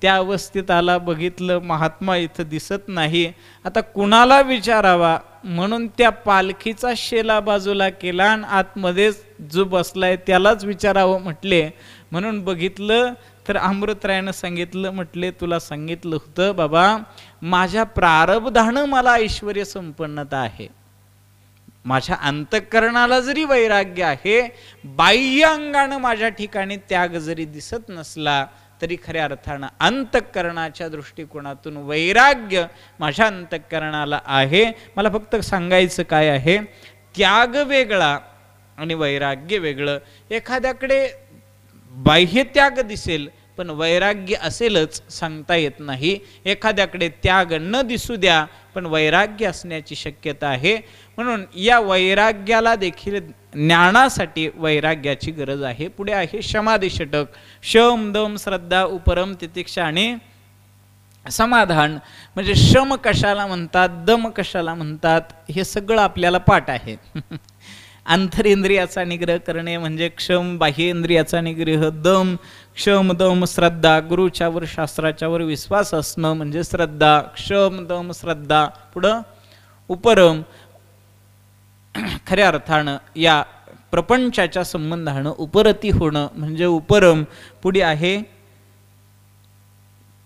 त्या अवस्थेत आला. बघितलं महात्मा इथं दिसत नाही, आता कुणाला विचारावा, म्हणून त्या पालखीचा शेला बाजूला केला आणि आतमध्येच जो बसलाय त्यालाच विचारावं म्हटले. म्हणून बघितलं तर अमृतरायानं सांगितलं, म्हटले तुला सांगितलं होतं बाबा, माझ्या प्रारब्धानं मला ऐश्वर संपन्नता आहे, माझ्या अंतःकरणाला जरी वैराग्य आहे, बाह्य अंगानं माझ्या ठिकाणी त्याग जरी दिसत नसला तरी खऱ्या अर्थानं अंतःकरणाच्या दृष्टिकोनातून वैराग्य माझ्या अंतःकरणाला आहे. मला फक्त सांगायचं काय आहे, त्याग वेगळा आणि वैराग्य वेगळं. एखाद्याकडे बाह्य त्याग दिसेल पण वैराग्य असेलच सांगता येत नाही. एखाद्याकडे त्याग न दिसू द्या पण वैराग्य असण्याची शक्यता आहे. म्हणून या वैराग्याला देखील ज्ञानासाठी वैराग्याची गरज आहे. पुढे आहे समाधी षटक. शम, दम, श्रद्धा, उपरम, तितिक्षा आणि समाधान. म्हणजे शम कशाला म्हणतात, दम कशाला म्हणतात, हे सगळं आपल्याला पाठ आहे. अंतरेंद्रियाचा निग्रह करणे म्हणजे क्षम, बाह्येंद्रियाचा निग्रह दम. क्षम, दम, श्रद्धा, गुरुच्यावर शास्त्राच्यावर विश्वास असणं म्हणजे श्रद्धा. क्षम, दम, श्रद्धा. पुढं उपरम, खऱ्या अर्थानं या प्रपंचाच्या संबंधानं उपरती होणं म्हणजे उपरम. पुढे आहे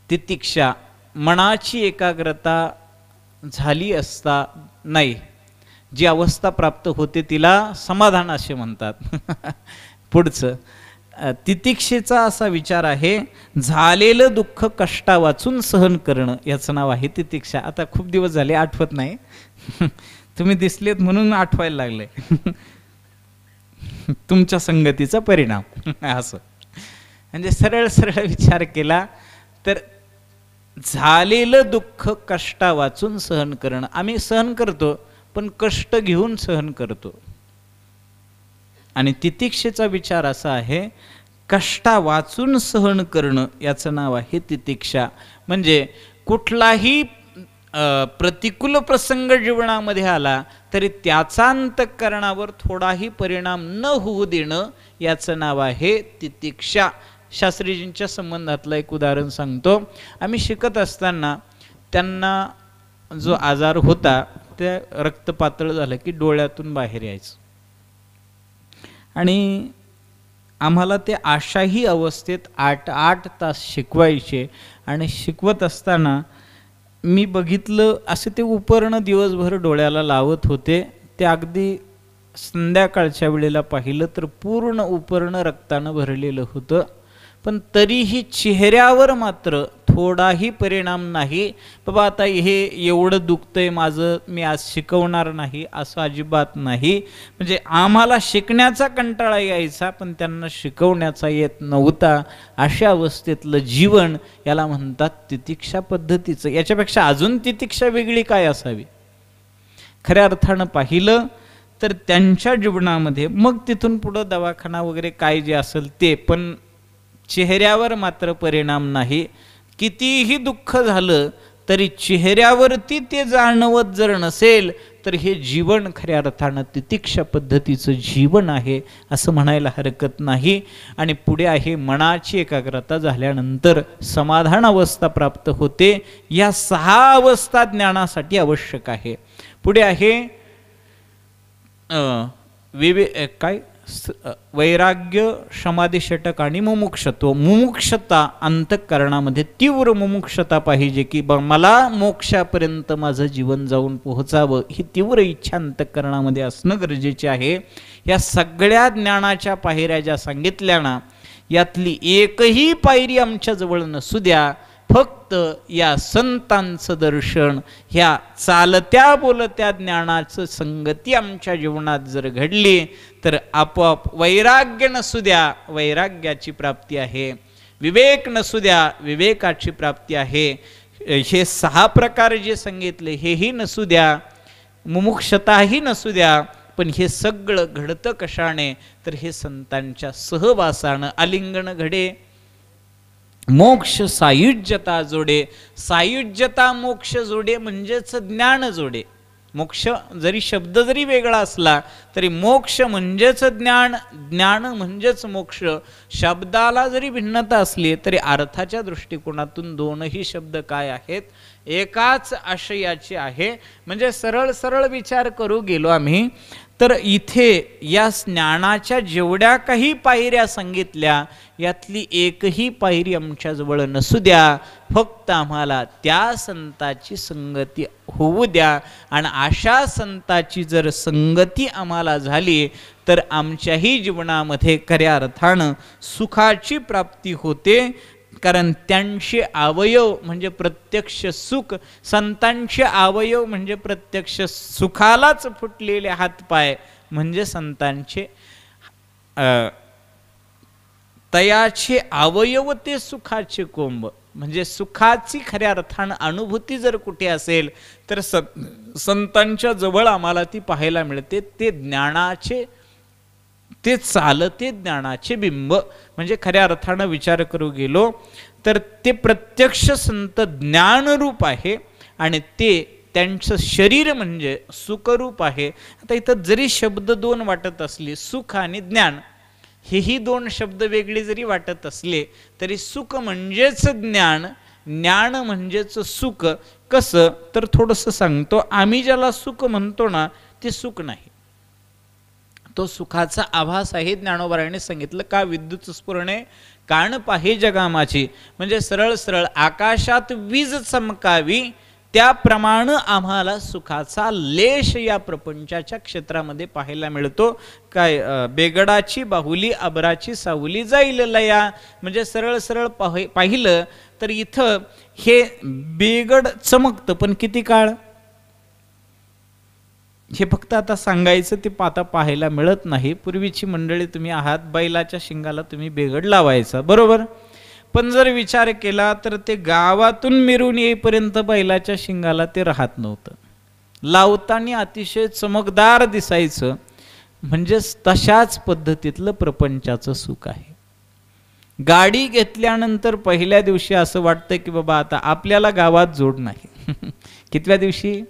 तितिक्षा, मनाची एकाग्रता झाली असता नाही, जी अवस्था प्राप्त होते तिला समाधान असे म्हणतात. पुढचं तितिक्षेचा असा विचार आहे, झालेलं दुःख कष्टा वाचून सहन करणं, याचं नाव आहे तितिक्षा. आता खूप दिवस झाले आठवत नाही, तुम्ही दिसलेत म्हणून आठवायला लागले. तुमच्या संगतीचा परिणाम. असं म्हणजे सरळ सरळ विचार केला तर झालेलं दुःख कष्टा वाचून सहन करणं. आम्ही सहन करतो पण कष्ट घेऊन सहन करतो. आणि तितिक्षेचा विचार असा आहे, कष्टा वाचून सहन करणं याचं नाव आहे तितिक्षा. म्हणजे कुठलाही प्रतिकूल प्रसंग जीवनामध्ये आला तरी त्याचा अंतःकरणावर थोडाही परिणाम न होऊ देणं याचं नाव आहे तितिक्षा. शास्त्रीजींच्या संबंधातलं एक उदाहरण सांगतो. आम्ही शिकत असताना त्यांना जो आजार होता ते रक्त पातळ झालं की डोळ्यातून बाहेर यायचं आणि आम्हाला ते अशाही अवस्थेत 8 तास शिकवायचे. आणि शिकवत असताना मी बघितलं असे ते उपकरण दिवसभर डोळ्याला लावत होते. ते अगदी संध्याकाळच्या वेळेला पाहिलं तर पूर्ण उपकरण रक्तानं भरलेलं होतं. पण तरीही चेहऱ्यावर मात्र थोडाही परिणाम नाही. बाबा आता हे एवढं दुखतंय माझं, मी आज शिकवणार नाही असं अजिबात नाही. म्हणजे आम्हाला शिकण्याचा कंटाळा यायचा पण त्यांना शिकवण्याचा येत नव्हता. अशा अवस्थेतलं जीवन याला म्हणतात तितिक्षा पद्धतीचं. याच्यापेक्षा अजून तितिक्षा वेगळी काय असावी? खऱ्या अर्थानं पाहिलं तर त्यांच्या जीवनामध्ये मग तिथून पुढं दवाखाना वगैरे काय जे असेल ते, पण चेहऱ्यावर मात्र परिणाम नाही. कितीही दुःख झालं तरी चेहऱ्यावरती ते जाणवत जर नसेल तर हे जीवन खऱ्या अर्थानं तितिक्षा पद्धतीचं जीवन आहे असं म्हणायला हरकत नाही. आणि पुढे आहे मनाची एकाग्रता झाल्यानंतर समाधान अवस्था प्राप्त होते. या 6 अवस्था ज्ञानासाठी आवश्यक आहे. पुढे आहे वैराग्य, समाधी षटक आणि मुमुक्षत्व. मुमुक्षता अंतःकरणामध्ये तीव्र मुमुक्षता पाहिजे की मला मोक्षापर्यंत माझं जीवन जाऊन पोहोचावं, ही तीव्र इच्छा अंतःकरणामध्ये असणं गरजेचे आहे. या सगळ्या ज्ञानाच्या पायऱ्या ज्या सांगितल्या ना, यातली एकही पायरी आमच्या जवळ नसू द्या, फक्त या संतांचं दर्शन, ह्या चालत्या बोलत्या ज्ञानाचं संगती आमच्या जीवनात जर घडली तर आपोआप वैराग्य नसू द्या, वैराग्याची प्राप्ती आहे. विवेक नसू द्या, विवेकाची प्राप्ती आहे. हे 6 प्रकार जे सांगितले हेही नसू द्या, मुमुक्षताही नसू द्या, पण हे सगळं घडतं कशाने? तर हे संतांच्या सहवासानं. आलिंगन घडे, मोक्ष सायुज्यता जोडे. सायुज्यता मोक्ष जोडे म्हणजेच ज्ञान जोडे. मोक्ष जरी शब्द जरी वेगळा असला तरी मोक्ष म्हणजेच ज्ञान, ज्ञान म्हणजेच मोक्ष. शब्दाला जरी भिन्नता असली तरी अर्थाच्या दृष्टिकोनातून दोनही शब्द काय आहेत? एकाच आशयाचे आहे. म्हणजे सरळ सरळ विचार करू गेलो आम्ही तर इथे या ज्ञानाच्या जेवढ्या काही पायऱ्या सांगितल्या यातली एकही पायरी आमच्याजवळ नसू द्या, फक्त आम्हाला त्या संताची संगती होऊ द्या. आणि अशा संताची जर संगती आम्हाला झाली तर आमच्याही जीवनामध्ये खऱ्या अर्थानं सुखाची प्राप्ती होते. कारण त्यांचे अवयव म्हणजे प्रत्यक्ष सुख, संतांचे अवयव म्हणजे प्रत्यक्ष सुखालाच फुटलेले हातपाय म्हणजे संतांचे तयाचे अवयव ते सुखाचे कोंब. म्हणजे सुखाची खऱ्या अर्थानं अनुभूती जर कुठे असेल तर संतांच्या जवळ आम्हाला ती पाहायला मिळते. ते ज्ञानाचे, ते चालते ज्ञानाचे बिंब. म्हणजे खऱ्या अर्थानं विचार करू गेलो तर ते प्रत्यक्ष संत ज्ञानरूप आहे आणि ते त्यांचं शरीर म्हणजे सुखरूप आहे. आता इथं जरी शब्द 2 वाटत असले, सुख आणि ज्ञान, हेही 2 शब्द वेगळे जरी वाटत असले तरी सुख म्हणजेच ज्ञान, ज्ञान म्हणजेच सुख. कसं तर थोडंसं सांगतो. आम्ही ज्याला सुख म्हणतो ना ते सुख नाही, तो सुखाचा आभास आहे. ज्ञानोबारायाने सांगितलं का विद्युत स्फुरणे कान पाहे जगामाची. म्हणजे सरळ सरळ आकाशात वीज चमकावी त्याप्रमाणे आम्हाला सुखाचा लेश या प्रपंचाच्या क्षेत्रामध्ये पाहायला मिळतो. काय बेगडाची बाहुली अबराची सावली जाईल लया. म्हणजे सरळ सरळ पाहिलं तर इथं हे बेगड चमकतं, पण किती काळ? हे फक्त आता सांगायचं ते आता पाहायला मिळत नाही. पूर्वीची मंडळी तुम्ही आहात, बैलाच्या शिंगाला तुम्ही बेगड लावायचा, बरोबर. पण जर विचार केला तर ते गावातून मिरून येईपर्यंत बैलाच्या शिंगाला ते राहत नव्हतं. लावताना अतिशय चमकदार दिसायचं. म्हणजेच तशाच पद्धतीतलं प्रपंचाचं सुख आहे. गाडी घेतल्यानंतर पहिल्या दिवशी असं वाटतं की बाबा आता आपल्याला गावात जोड नाही. कितव्या दिवशी?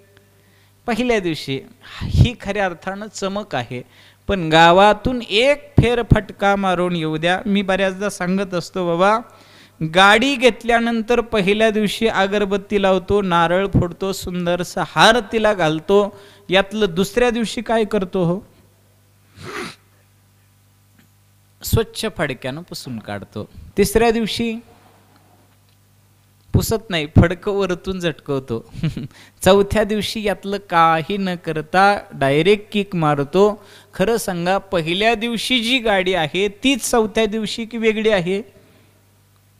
पहिल्या दिवशी. ही खऱ्या अर्थानं चमक आहे. पण गावातून एक फेरफटका मारून येऊ द्या. मी बऱ्याचदा सांगत असतो बाबा, गाडी घेतल्यानंतर पहिल्या दिवशी अगरबत्ती लावतो, नारळ फोडतो, सुंदरसा हार तिला घालतो. यातलं दुसऱ्या दिवशी काय करतो हो? स्वच्छ फडक्यानं पुसून काढतो. तिसऱ्या दिवशी पुसत नाही, फडकं वरतून झटकवतो. चौथ्या दिवशी यातलं काही न करता डायरेक्ट किक मारतो. खरं सांगा, पहिल्या दिवशी जी गाडी आहे तीच चौथ्या दिवशी की वेगळी आहे?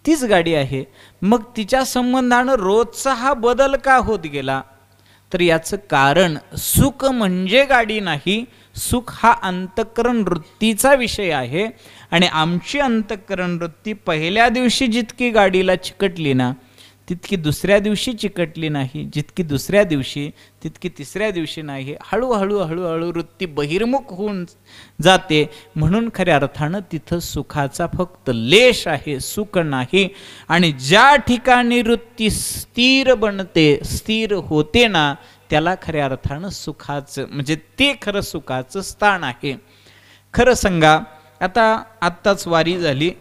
तीच गाडी आहे. मग तिच्या संबंधानं रोजचा हा बदल का होत गेला? तर याचं कारण सुख म्हणजे गाडी नाही, सुख हा अंतःकरण वृत्तीचा विषय आहे. आणि आमची अंतःकरण वृत्ती पहिल्या दिवशी जितकी गाडीला चिकटली ना, तितकी दुसऱ्या दिवशी चिकटली नाही, जितकी दुसऱ्या दिवशी तितकी तिसऱ्या दिवशी नाही. हळूहळू हळूहळू वृत्ती बहिर्मुख होऊन जाते. म्हणून खऱ्या अर्थानं तिथं सुखाचा फक्त लेश आहे, सुख नाही. आणि ज्या ठिकाणी वृत्ती स्थिर बनते, स्थिर होते ना, त्याला खऱ्या अर्थानं सुखाचं म्हणजे ते खरं सुखाचं स्थान आहे. खरं सांगा, आत्ताच वारी झाली.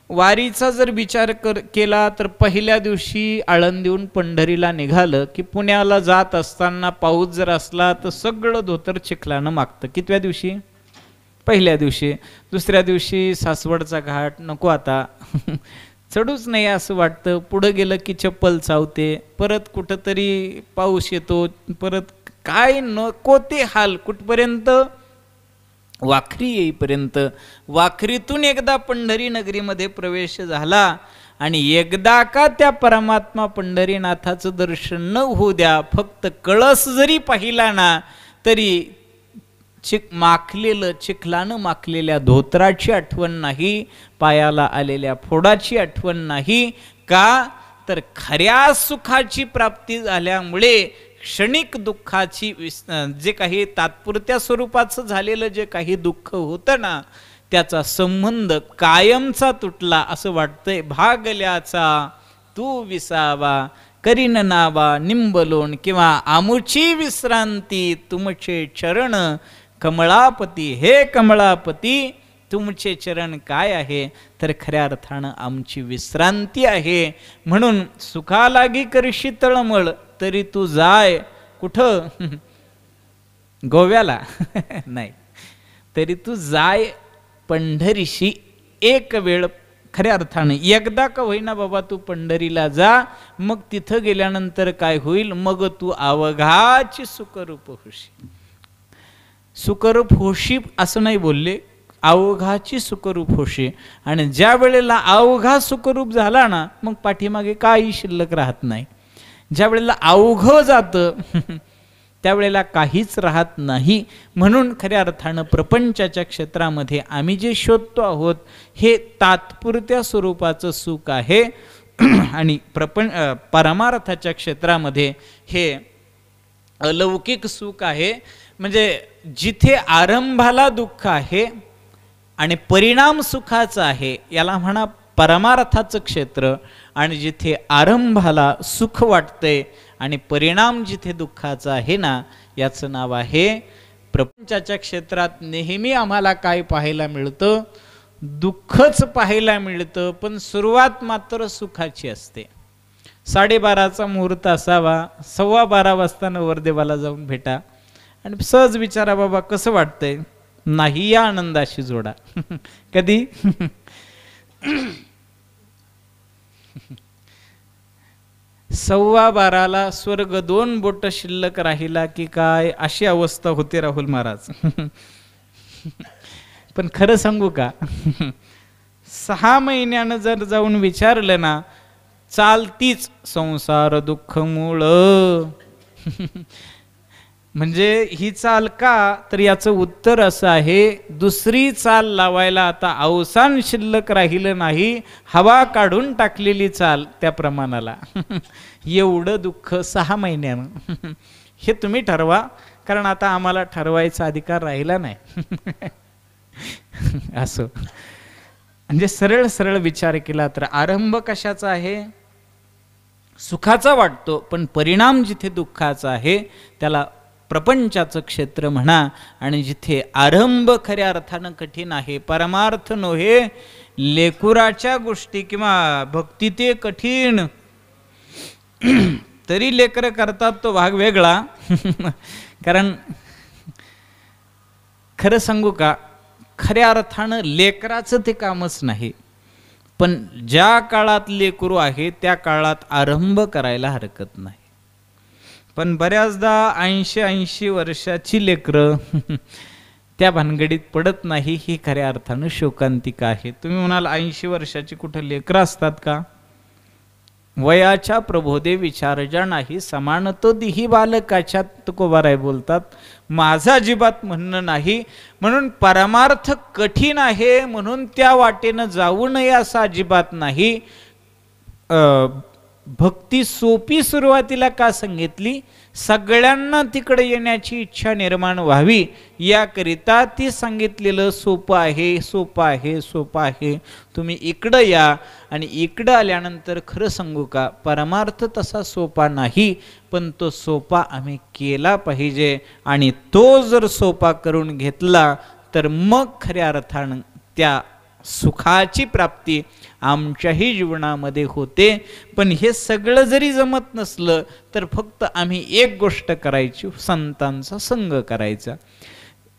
वारीचा जर विचार केला तर पहिल्या दिवशी आळंदीहून पंढरीला निघालं की पुण्याला जात असताना पाऊस जर असला तर सगळं धोतर चिखलानं मागतं. कितव्या दिवशी? पहिल्या दिवशी. दुसऱ्या दिवशी सासवडचा घाट नको आता चढूच नाही असं वाटतं. पुढं गेलं की चप्पल चावते. परत कुठंतरी पाऊस येतो. परत काय नको ते हाल. कुठपर्यंत? वाखरी येईपर्यंत. वाखरीतून एकदा पंढरी नगरीमध्ये प्रवेश झाला आणि एकदा का त्या परमात्मा पंढरीनाथाचं दर्शन न होऊ द्या, फक्त कळस जरी पाहिला ना तरी माखलेलं चिखलानं माखलेल्या धोत्राची आठवण नाही, पायाला आलेल्या फोडाची आठवण नाही. का तर खऱ्या सुखाची प्राप्ती झाल्यामुळे क्षणिक दुःखाची जे काही तात्पुरत्या स्वरूपाचं झालेलं जे काही दुःख होतं ना, त्याचा संबंध कायमचा तुटला असं वाटतंय. भागल्याचा तू विसावा करीन नावा निंबलोण, किंवा आमुची विश्रांती तुमचे चरण कमळापती. हे कमळापती, तुमचे चरण काय आहे? तर खऱ्या अर्थानं आमची विश्रांती आहे. म्हणून सुखालागी करशी तळमळ, तरी तू जाय कुठं? गोव्याला नाही, तरी तू जाय पंढरीशी एक वेळ. खऱ्या अर्थानं एकदा का होईना बाबा तू पंढरीला जा. मग तिथं गेल्यानंतर काय होईल? मग तू अवघाची सुखरूप होशी. सुखरूप होशी असं नाही बोलले, अवघाची सुखरूप होशी. आणि ज्या वेळेला अवघा सुखरूप झाला ना, मग पाठीमागे काही शिल्लक राहत नाही. ज्या वेळेला अवघं जातं त्यावेळेला काहीच राहत नाही. म्हणून खऱ्या अर्थानं प्रपंचाच्या क्षेत्रामध्ये आम्ही जे शोधतो आहोत हे तात्पुरत्या स्वरूपाचं सुख आहे. आणि परमार्थाच्या क्षेत्रामध्ये हे अलौकिक सुख आहे. म्हणजे जिथे आरंभाला दुःख आहे आणि परिणाम सुखाचा आहे, याला म्हणा परमार्थाचं क्षेत्र. आणि जिथे आरंभाला सुख वाटतंय आणि परिणाम जिथे दुःखाचा आहे ना, याचं नाव आहे प्रपंचाच्या क्षेत्रात. नेहमी आम्हाला काय पाहायला मिळतं? दुःखच पाहायला मिळतं. पण सुरुवात मात्र सुखाची असते. 12:30चा मुहूर्त असावा, 12:15 वाजता नवरदेवाला जाऊन भेटा आणि सहज विचारा, बाबा कसं वाटतंय? नाही, या आनंदाशी जोडा. कधी 12:15 स्वर्ग 2 बोट शिल्लक राहिला की काय, अशी अवस्था होते राहुल महाराज. पण खरं सांगू का, 6 महिन्यानं जर जाऊन विचारलं ना, चालतीच संसार दुःख मूळ. म्हणजे ही चाल का? तर याचं उत्तर असं आहे, दुसरी चाल लावायला आता अवसान शिल्लक राहिलं नाही. हवा काढून टाकलेली चाल त्या प्रमाणाला. एवढं दुःख 6 महिन्यानं. हे तुम्ही ठरवा, कारण आता आम्हाला ठरवायचा अधिकार राहिला नाही. असं म्हणजे सरळ सरळ विचार केला तर आरंभ कशाचा आहे? सुखाचा वाटतो, पण परिणाम जिथे दुःखाचा आहे त्याला प्रपंचाचं क्षेत्र म्हणा. आणि जिथे आरंभ खऱ्या अर्थानं कठीण आहे, परमार्थ नोहे लेकुराच्या गोष्टी किंवा भक्ती ते कठीण, तरी लेकर करतात तो भाग वेगळा. कारण खरं सांगू का, खऱ्या अर्थानं लेकराचं ते कामच नाही, पण ज्या काळात लेकरू आहे त्या काळात आरंभ करायला हरकत नाही. पण बऱ्याचदा 80 वर्षाची लेकरं त्या भानगडीत पडत नाही, ही खऱ्या अर्थानं शोकांतिका आहे. तुम्ही म्हणाल 80 वर्षाची कुठं लेकरं असतात का? वयाच्या प्रबोधे विचारजा नाही, समानतो दिही बालकाच्या, तुकोबाराय बोलतात. माझा अजिबात म्हणणं नाही. म्हणून परमार्थ कठीण आहे म्हणून त्या वाटेनं जाऊ नये असं अजिबात नाही. भक्ती सोपी सुरुवातीला का सांगितली? सगळ्यांना तिकडे येण्याची इच्छा निर्माण व्हावी याकरिता ती सांगितलेलं सोपं आहे, सोपं आहे, सोपं आहे. तुम्ही इकडं या. आणि इकडं आल्यानंतर खरं सांगू का, परमार्थ तसा सोपा नाही, पण तो सोपा आम्ही केला पाहिजे. आणि तो जर सोपा करून घेतला तर मग खऱ्या अर्थानं त्या सुखाची प्राप्ती आमच्याही जीवनामध्ये होते. पण हे सगळं जरी जमत नसलं तर फक्त आम्ही एक गोष्ट करायची, संतांचा संग करायचा.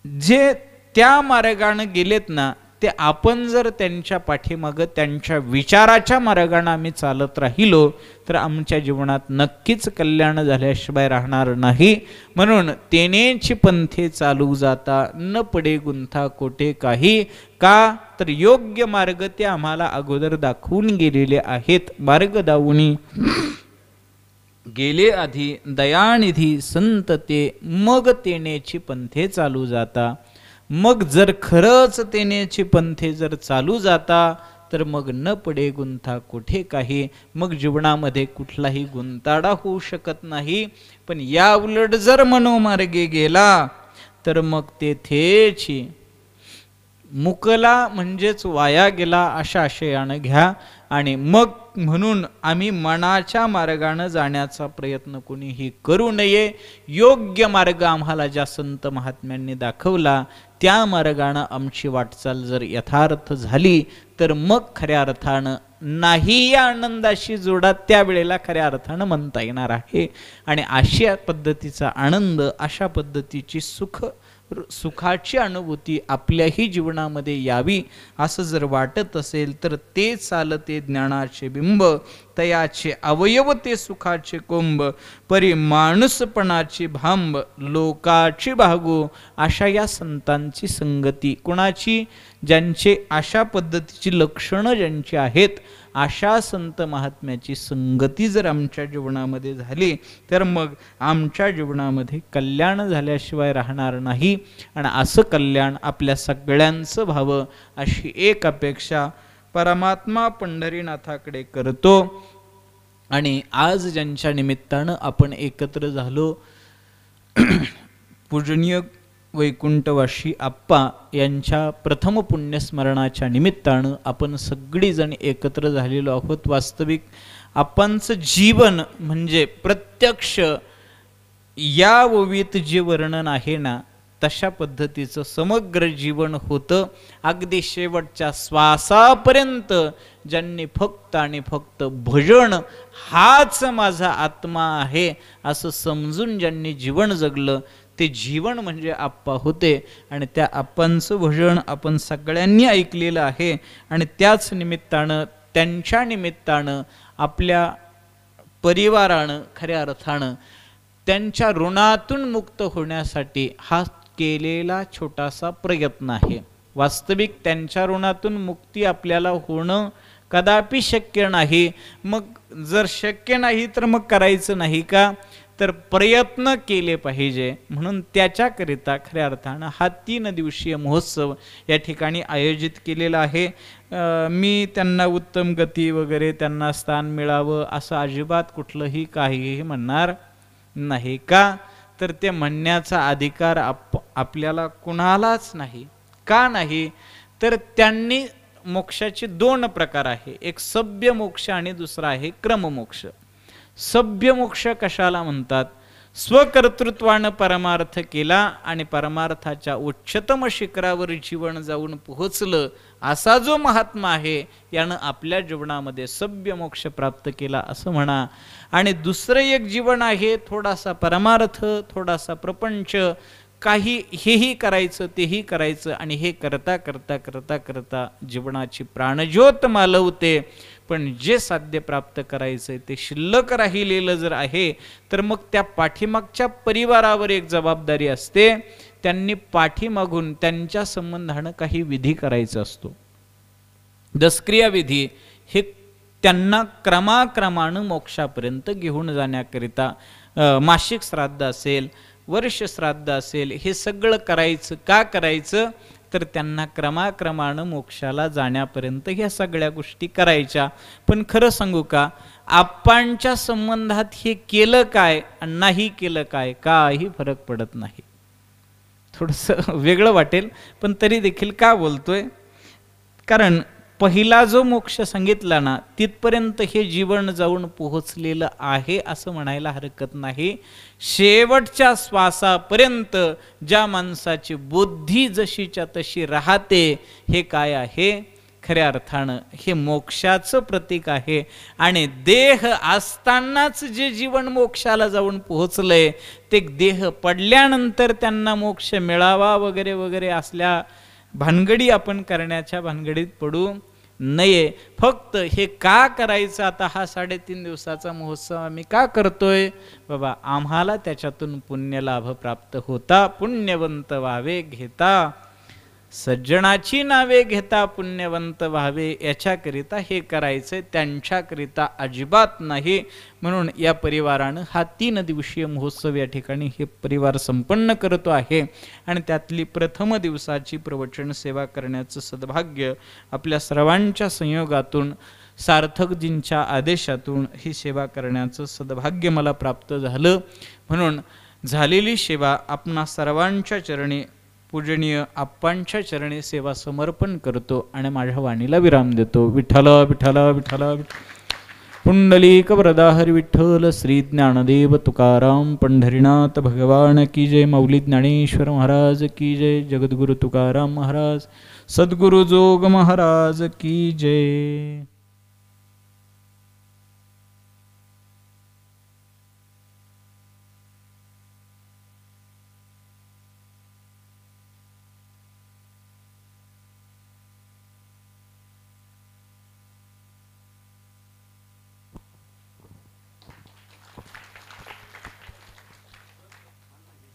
जे त्या मार्गानं गेलेत ना, ते आपण जर त्यांच्या पाठीमागं त्यांच्या विचाराच्या मार्गाने आम्ही चालत राहिलो तर आमच्या जीवनात नक्कीच कल्याण झाल्याशिवाय राहणार नाही. म्हणून तेनेची पंथे चालू जाता, न पडे गुंथा कोठे काही. का तर योग्य मार्ग ते आम्हाला अगोदर दाखवून गेलेले आहेत. मार्ग दावुनी गेले आधी दयानिधी संत ते, मग तेनेची पंथे चालू जाता. मग जर खरंच तेनेची पंथे जर चालू जाता तर मग न पडे गुंथा कुठे काही. मग जीवनामध्ये कुठलाही गुंताडा होऊ शकत नाही. पण या उलट जर मनोमार्गे गेला तर मग तेथेची मुकला म्हणजेच वाया गेला अशा आशयानं घ्या. आणि मग म्हणून आम्ही मनाच्या मार्गाने जाण्याचा प्रयत्न कोणीही करू नये. योग्य मार्ग आम्हाला ज्या संत महात्म्यांनी दाखवला त्या मार्गाने आमची वाटचाल जर यथार्थ झाली तर मग खऱ्या अर्थानं नाही या आनंदाशी जोडा त्यावेळेला खऱ्या अर्थानं म्हणता येणार आहे. आणि अशा पद्धतीचा आनंद, अशा पद्धतीची सुखाची अनुभूती आपल्याही जीवनामध्ये यावी असं जर वाटत असेल तर ते चालते ज्ञानाचे बिंब, तयाचे अवयव ते सुखाचे कोंब, परी माणूसपणाची भांब, लोकाची भागो. अशा या संतांची संगती, कुणाची? ज्यांचे अशा पद्धतीची लक्षणं ज्यांची आहेत, अशा संत महात्म्याची संगती जर आमच्या जीवनामध्ये झाली तर मग आमच्या जीवनामध्ये कल्याण झाल्याशिवाय राहणार नाही. आणि असं कल्याण आपल्या सगळ्यांचं व्हावं अशी एक अपेक्षा परमात्मा पंढरीनाथाकडे करतो. आणि आज ज्यांच्या निमित्तानं आपण एकत्र झालो, पूजनीय वैकुंठवासी आप्पा यांच्या प्रथम पुण्यस्मरणाच्या निमित्तानं आपण सगळीजण एकत्र झालेलो आहोत. वास्तविक आप्पांचं जीवन म्हणजे प्रत्यक्ष या ओवीत जे वर्णन आहे ना, तशा पद्धतीचं समग्र जीवन होतं. अगदी शेवटच्या श्वासापर्यंत ज्यांनी फक्त आणि फक्त भजन हाच माझा आत्मा आहे असं समजून ज्यांनी जीवन जगलं ते जीवन म्हणजे आप्पा होते. आणि त्या आप्पांचं भजन आपण सगळ्यांनी ऐकलेलं आहे. आणि त्याच निमित्तानं, त्यांच्या निमित्तानं आपल्या परिवारानं खऱ्या अर्थानं त्यांच्या ऋणातून मुक्त होण्यासाठी हा केलेला छोटासा प्रयत्न आहे. वास्तविक त्यांच्या ऋणातून मुक्ती आपल्याला होणं कदापि शक्य नाही. मग जर शक्य नाही तर मग करायचं नाही का? तर प्रयत्न केले पाहिजे. म्हणून त्याच्याकरिता खऱ्या अर्थानं हा 3 दिवसीय महोत्सव या ठिकाणी आयोजित केलेला आहे. मी त्यांना उत्तम गती वगैरे त्यांना स्थान मिळावं असं अजिबात कुठलंही काहीही म्हणणार नाही. का तर ते म्हणण्याचा अधिकार आपल्याला कुणालाच नाही. का नाही तर त्यांनी मोक्षाचे दोन प्रकार आहे, एक सभ्य मोक्ष आणि दुसरा आहे क्रममोक्ष. सभ्य मोक्ष कशाला म्हणतात? स्वकर्तृत्वानं परमार्थ केला आणि परमार्थाच्या उच्चतम शिखरावर जीवन जाऊन पोहोचलं असा जो महात्मा आहे यानं आपल्या जीवनामध्ये सभ्य मोक्ष प्राप्त केला असं म्हणा. आणि दुसरं एक जीवन आहे थोडासा परमार्थ, थोडासा प्रपंच, काही हेही करायचं तेही करायचं आणि हे करता करता करता करता जीवनाची प्राणज्योत मालवते. पण जे साध्य प्राप्त करायचं ते शिल्लक राहिलेलं जर आहे तर मग त्या पाठीमागच्या परिवारावर एक जबाबदारी असते. त्यांनी पाठीमागून त्यांच्या संबंधानं काही विधी करायचा असतो. दशक्रिया विधी हे त्यांना क्रमाक्रमानं मोक्षापर्यंत घेऊन जाण्याकरिता मासिक श्राद्ध असेल, वर्ष श्राद्ध असेल, हे सगळं करायचं. का करायचं? तर त्यांना क्रमाक्रमानं मोक्षाला जाण्यापर्यंत ह्या सगळ्या गोष्टी करायच्या. पण खरं सांगू का, आपणच्या संबंधात हे केलं काय आणि नाही केलं काय काही फरक पडत नाही. थोडंसं वेगळं वाटेल पण तरी देखील का बोलतोय, कारण पहिला जो मोक्ष सांगितला ना तिथपर्यंत हे जीवन जाऊन पोहोचलेलं आहे असं म्हणायला हरकत नाही. शेवटच्या श्वासापर्यंत ज्या माणसाची बुद्धी जशीच्या तशी राहते हे काय आहे? खऱ्या अर्थानं हे मोक्षाचं प्रतीक आहे. आणि देह असतानाच जे जीवन मोक्षाला जाऊन पोहोचलंय ते देह पडल्यानंतर त्यांना मोक्ष मिळावा वगैरे वगैरे असल्या भानगडी आपण करण्याच्या भानगडीत पडू नये. फक्त हे का करायचं? आता हा 3.5 दिवसाचा महोत्सव आम्ही का करतोय? बाबा आम्हाला त्याच्यातून पुण्यलाभ प्राप्त होता. पुण्यवंत व्हावे घेता, सज्जनाची नावे घेता पुण्यवंत व्हावे, याच्याकरिता हे करायचं, त्यांच्याकरिता अजिबात नाही. म्हणून या परिवारानं हा 3 दिवसीय महोत्सव या ठिकाणी हे परिवार संपन्न करतो आहे. आणि त्यातली प्रथम दिवसाची प्रवचन सेवा करण्याचं सद्भाग्य आपल्या सर्वांच्या संयोगातून, सार्थकजींच्या आदेशातून ही सेवा करण्याचं सद्भाग्य मला प्राप्त झालं. म्हणून झालेली सेवा आपणा सर्वांच्या चरणी, पूजनीय आप्पांच्या चरणी सेवा समर्पण करतो आणि माझ्या वाणीला विराम देतो. विठ्ठल विठ्ठल विठ्ठल. पुंडलिक वरदा हरी विठ्ठल. श्री ज्ञानदेव तुकाराम पंढरीनाथ भगवान की जय. माऊली ज्ञानेश्वर महाराज की जय. जगद्गुरु तुकाराम महाराज, सद्गुरु जोग महाराज की जय.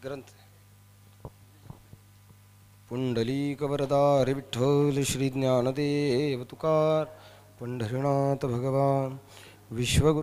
ग्रंथ. पुंडलिक वरदा हरी विठ्ठल. श्री ज्ञानदेव तुकार पंढरीनाथ भगवान. विश्वगुरु